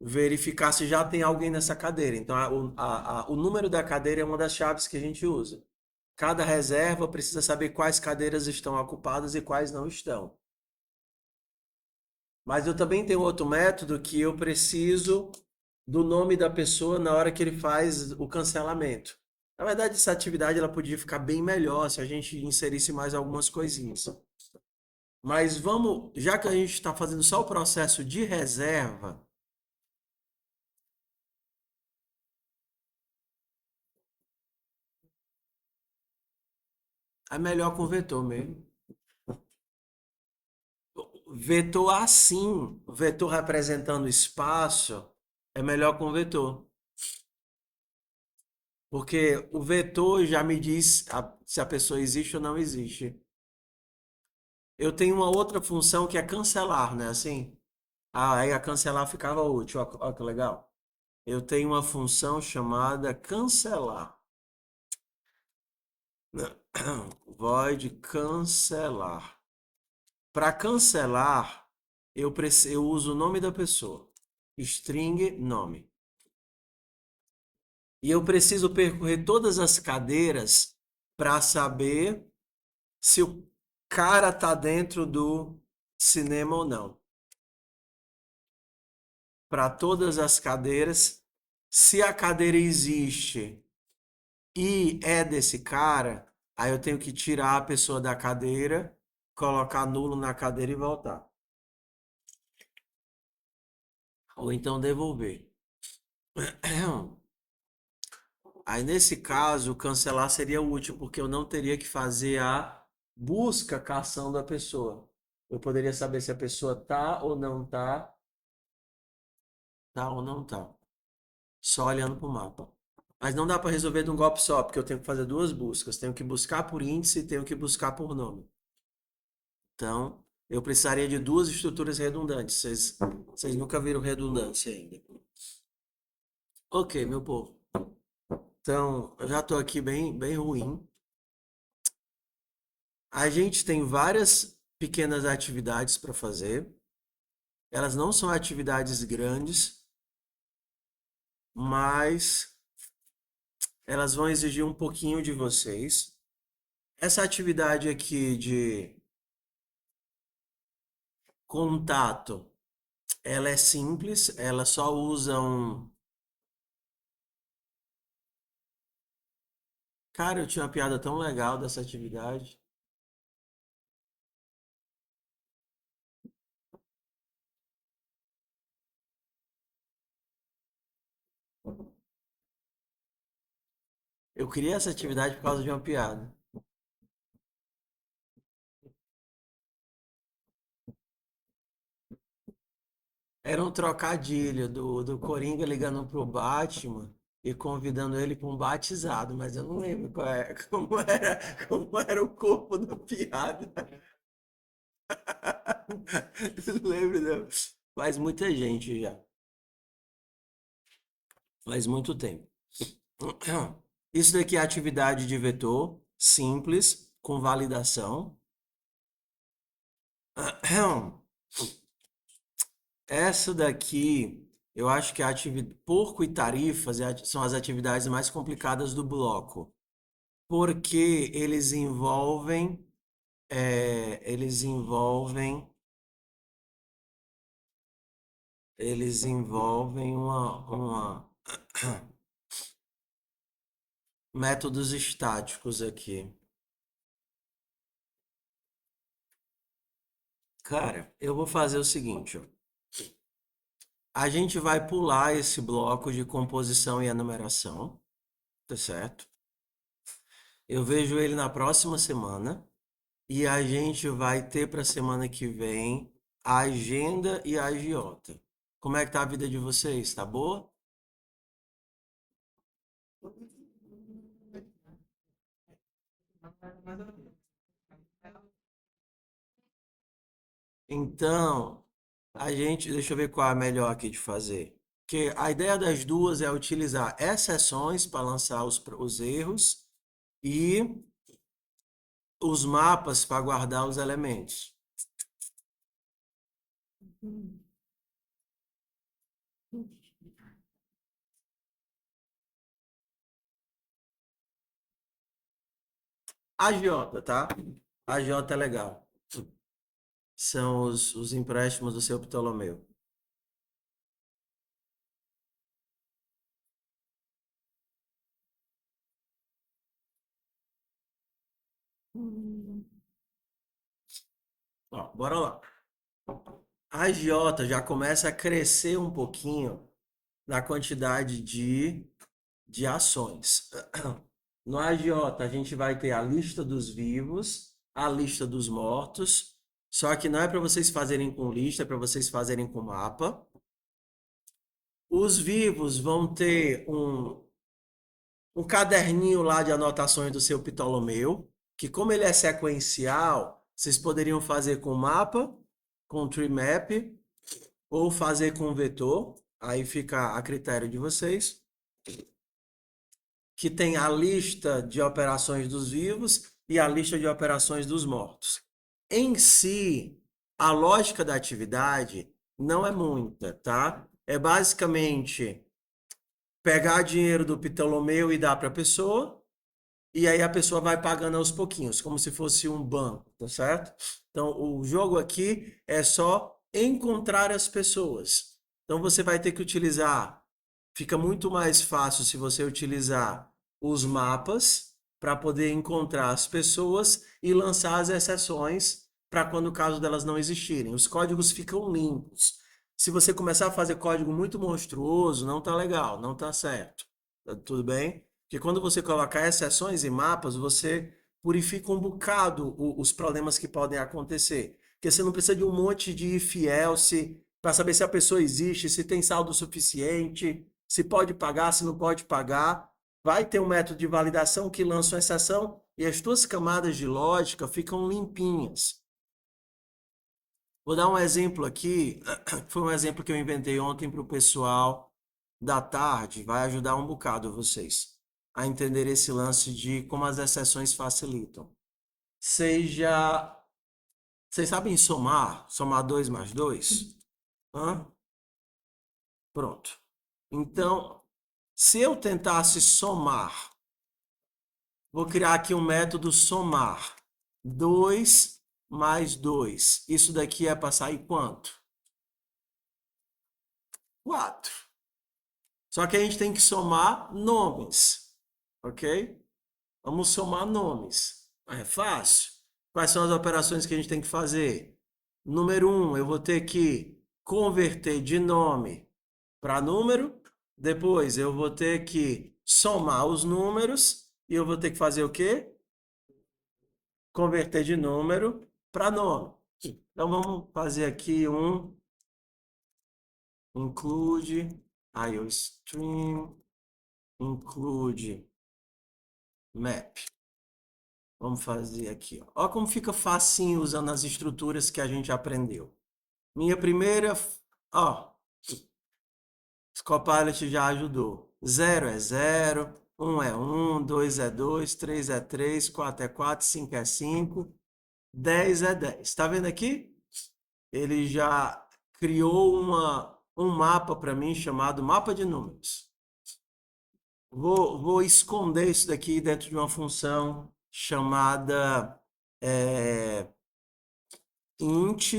verificar se já tem alguém nessa cadeira. Então, o número da cadeira é uma das chaves que a gente usa. Cada reserva precisa saber quais cadeiras estão ocupadas e quais não estão. Mas eu também tenho outro método que eu preciso do nome da pessoa na hora que ele faz o cancelamento. Na verdade, essa atividade ela podia ficar bem melhor se a gente inserisse mais algumas coisinhas. Mas vamos, já que a gente está fazendo só o processo de reserva, é melhor com vetor mesmo. Vetor assim, vetor representando espaço, é melhor com vetor. Porque o vetor já me diz se a pessoa existe ou não existe. Eu tenho uma outra função que é cancelar, né? Assim, aí a cancelar ficava útil. Olha que legal. Eu tenho uma função chamada cancelar. Void cancelar. Para cancelar, eu uso o nome da pessoa. String nome. E eu preciso percorrer todas as cadeiras para saber se o cara tá dentro do cinema ou não. Para todas as cadeiras, se a cadeira existe e é desse cara, aí eu tenho que tirar a pessoa da cadeira, colocar nulo na cadeira e voltar. Ou então devolver. Aí nesse caso, cancelar seria útil, porque eu não teria que fazer a busca cação da pessoa. Eu poderia saber se a pessoa tá ou não tá, só olhando para o mapa. Mas não dá para resolver de um golpe só, porque eu tenho que fazer duas buscas. Tenho que buscar por índice e tenho que buscar por nome. Então, eu precisaria de duas estruturas redundantes. Vocês nunca viram redundância ainda. Ok, meu povo. Então, eu já estou aqui bem ruim. A gente tem várias pequenas atividades para fazer. Elas não são atividades grandes, mas elas vão exigir um pouquinho de vocês. Essa atividade aqui de contato, ela é simples, ela só usa Cara, eu tinha uma piada tão legal dessa atividade. Eu criei essa atividade por causa de uma piada. Era um trocadilho do Coringa ligando pro Batman e convidando ele para um batizado, mas eu não lembro como era o corpo da piada. Não lembro, não. Faz muita gente já. Faz muito tempo. Isso daqui é atividade de vetor, simples, com validação. Essa daqui, eu acho que a atividade porco e tarifas são as atividades mais complicadas do bloco, porque eles envolvem métodos estáticos aqui. Cara, eu vou fazer o seguinte, ó. A gente vai pular esse bloco de composição e enumeração, tá certo? Eu vejo ele na próxima semana e a gente vai ter para a semana que vem a agenda e a agiota. Como é que tá a vida de vocês? Tá boa? Então, deixa eu ver qual é a melhor aqui de fazer. Que a ideia das duas é utilizar exceções para lançar os erros e os mapas para guardar os elementos. Agiota, tá? Agiota é legal. São os empréstimos do seu Ptolomeu. Ó, bora lá. A agiota já começa a crescer um pouquinho na quantidade de ações. No agiota, a gente vai ter a lista dos vivos, a lista dos mortos, só que não é para vocês fazerem com lista, é para vocês fazerem com mapa. Os vivos vão ter um caderninho lá de anotações do seu Ptolomeu, que como ele é sequencial, vocês poderiam fazer com mapa, com tree map, ou fazer com vetor, aí fica a critério de vocês, que tem a lista de operações dos vivos e a lista de operações dos mortos. Em si, a lógica da atividade não é muita, tá? É basicamente pegar dinheiro do Ptolomeu e dar para a pessoa, e aí a pessoa vai pagando aos pouquinhos, como se fosse um banco, tá certo? Então, o jogo aqui é só encontrar as pessoas. Então, você vai ter que utilizar, fica muito mais fácil se você utilizar os mapas para poder encontrar as pessoas e lançar as exceções para quando o caso delas não existirem. Os códigos ficam limpos. Se você começar a fazer código muito monstruoso, não tá legal, não tá certo. Tá tudo bem? Porque quando você colocar exceções e mapas, você purifica um bocado os problemas que podem acontecer. Porque você não precisa de um monte de if else para saber se a pessoa existe, se tem saldo suficiente, se pode pagar, se não pode pagar. Vai ter um método de validação que lança uma exceção e as tuas camadas de lógica ficam limpinhas. Vou dar um exemplo aqui, foi um exemplo que eu inventei ontem para o pessoal da tarde, vai ajudar um bocado vocês a entender esse lance de como as exceções facilitam. Seja, vocês sabem somar 2 mais 2? Hã? Pronto. Então, se eu tentasse somar, vou criar aqui um método somar. 2 mais 2. Isso daqui é para sair quanto? 4. Só que a gente tem que somar nomes, ok? Vamos somar nomes. É fácil. Quais são as operações que a gente tem que fazer? Número 1, eu vou ter que converter de nome para número. Depois eu vou ter que somar os números. E eu vou ter que fazer o quê? Converter de número para nome. Então vamos fazer aqui um include iostream include map. Vamos fazer aqui. Ó. Olha como fica facinho usando as estruturas que a gente aprendeu. Minha primeira, ó, Copilot já ajudou. 0 é 0, 1 é 1, 2 é 2, 3 é 3, 4 é 4, 5 é 5, 10 é 10. Está vendo aqui? Ele já criou um mapa para mim chamado mapa de números. Vou esconder isso daqui dentro de uma função chamada int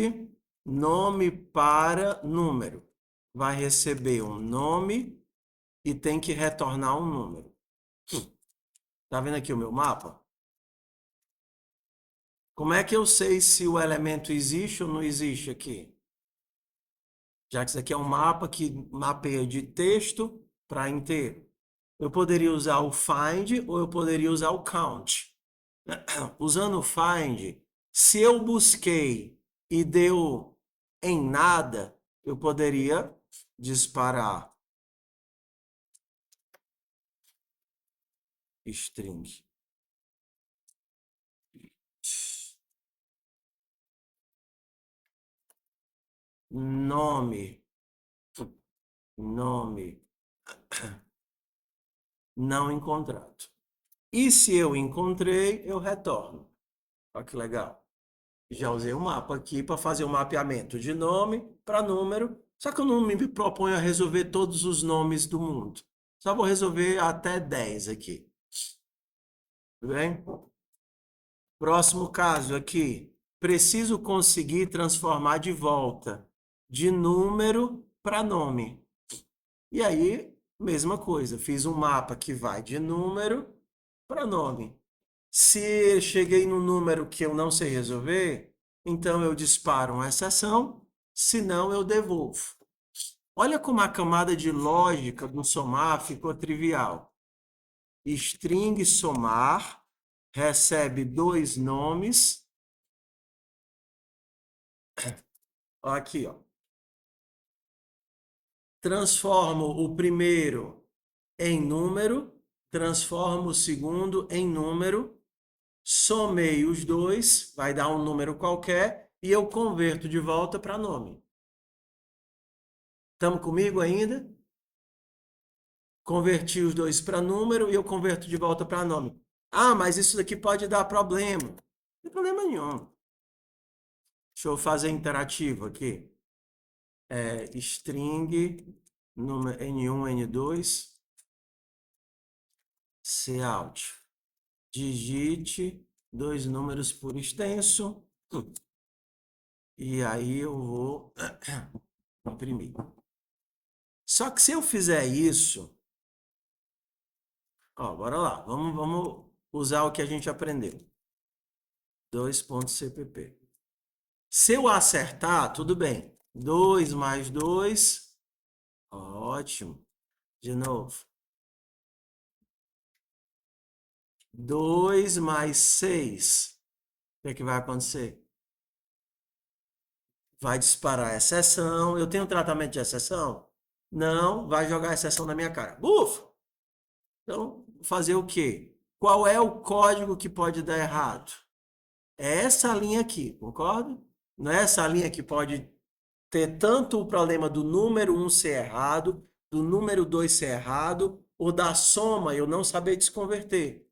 nome para número. Vai receber um nome e tem que retornar um número. Tá vendo aqui o meu mapa? Como é que eu sei se o elemento existe ou não existe aqui? Já que isso aqui é um mapa que mapeia de texto para inteiro. Eu poderia usar o find ou eu poderia usar o count. Usando o find, se eu busquei e deu em nada, eu poderia disparar string. Nome, nome não encontrado. E se eu encontrei, eu retorno. Olha que legal. Já usei o mapa aqui para fazer o mapeamento de nome para número. Só que eu não me proponho a resolver todos os nomes do mundo. Só vou resolver até 10 aqui. Tudo bem? Próximo caso aqui. Preciso conseguir transformar de volta de número para nome. E aí, mesma coisa. Fiz um mapa que vai de número para nome. Se cheguei no número que eu não sei resolver, então eu disparo uma exceção, senão eu devolvo. Olha como a camada de lógica do somar ficou trivial. String somar recebe dois nomes. Aqui, ó. Transformo o primeiro em número, transformo o segundo em número, somei os dois, vai dar um número qualquer, e eu converto de volta para nome. Estamos comigo ainda? Converti os dois para número e eu converto de volta para nome. Ah, mas isso daqui pode dar problema. Não tem problema nenhum. Deixa eu fazer interativo aqui. String número N1, N2, cout. Digite dois números por extenso. E aí eu vou imprimir. Só que se eu fizer isso, ó, bora lá, vamos usar o que a gente aprendeu. 2.cpp. Se eu acertar, tudo bem. 2 mais 2, ótimo. De novo. 2 mais 6, o que vai acontecer? Vai disparar a exceção. Eu tenho tratamento de exceção? Não, vai jogar a exceção na minha cara. Bufo! Então, fazer o quê? Qual é o código que pode dar errado? É essa linha aqui, concorda? Não é essa linha que pode ter tanto o problema do número 1 ser errado, do número 2 ser errado, ou da soma eu não saber desconverter.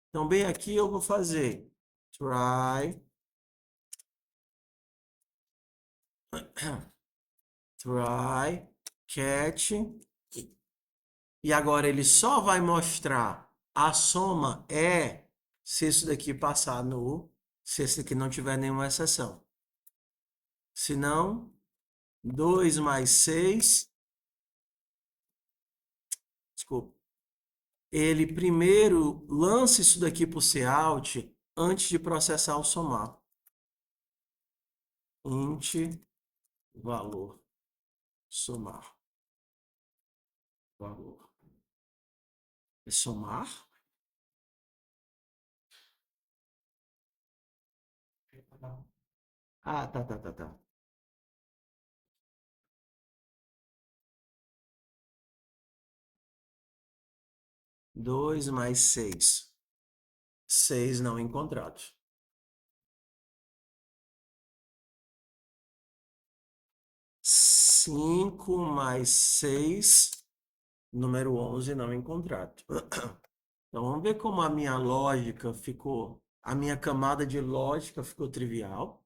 Então, bem aqui eu vou fazer try catch, e agora ele só vai mostrar a soma se isso daqui passar no, se esse aqui não tiver nenhuma exceção. Se não, 2 mais 6, desculpa, ele primeiro lança isso daqui para o Cout antes de processar o somar. Int valor somar. Valor. É somar? Ah, tá. 2 mais 6. 6 não encontrados. 5 mais 6, número 11 não encontrado. Então vamos ver como a minha lógica ficou, a minha camada de lógica ficou trivial.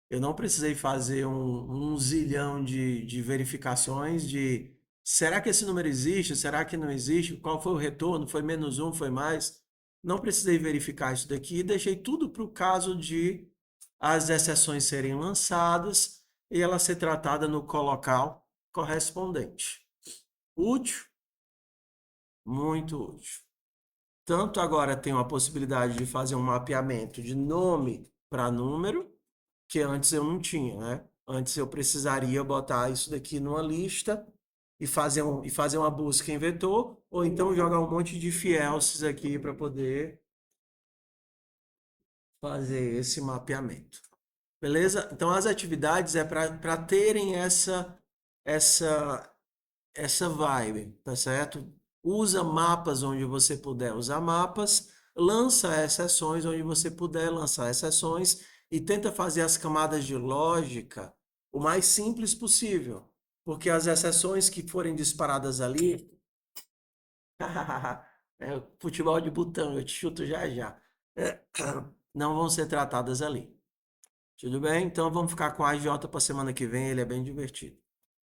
Eu não precisei fazer um zilhão de verificações de será que esse número existe? Será que não existe? Qual foi o retorno? Foi menos um? Foi mais? Não precisei verificar isso daqui. Deixei tudo para o caso de as exceções serem lançadas e ela ser tratada no colocal correspondente. Útil? Muito útil. Tanto agora tenho a possibilidade de fazer um mapeamento de nome para número, que antes eu não tinha, né? Antes eu precisaria botar isso daqui numa lista e fazer uma busca em vetor, ou então jogar um monte de fielces aqui para poder fazer esse mapeamento. Beleza? Então as atividades é para terem essa essa vibe, tá certo? Usa mapas onde você puder usar mapas, lança exceções onde você puder lançar exceções e tenta fazer as camadas de lógica o mais simples possível, porque as exceções que forem disparadas ali, é futebol de botão, eu te chuto já já, não vão ser tratadas ali. Tudo bem? Então vamos ficar com a AJ para semana que vem, ele é bem divertido.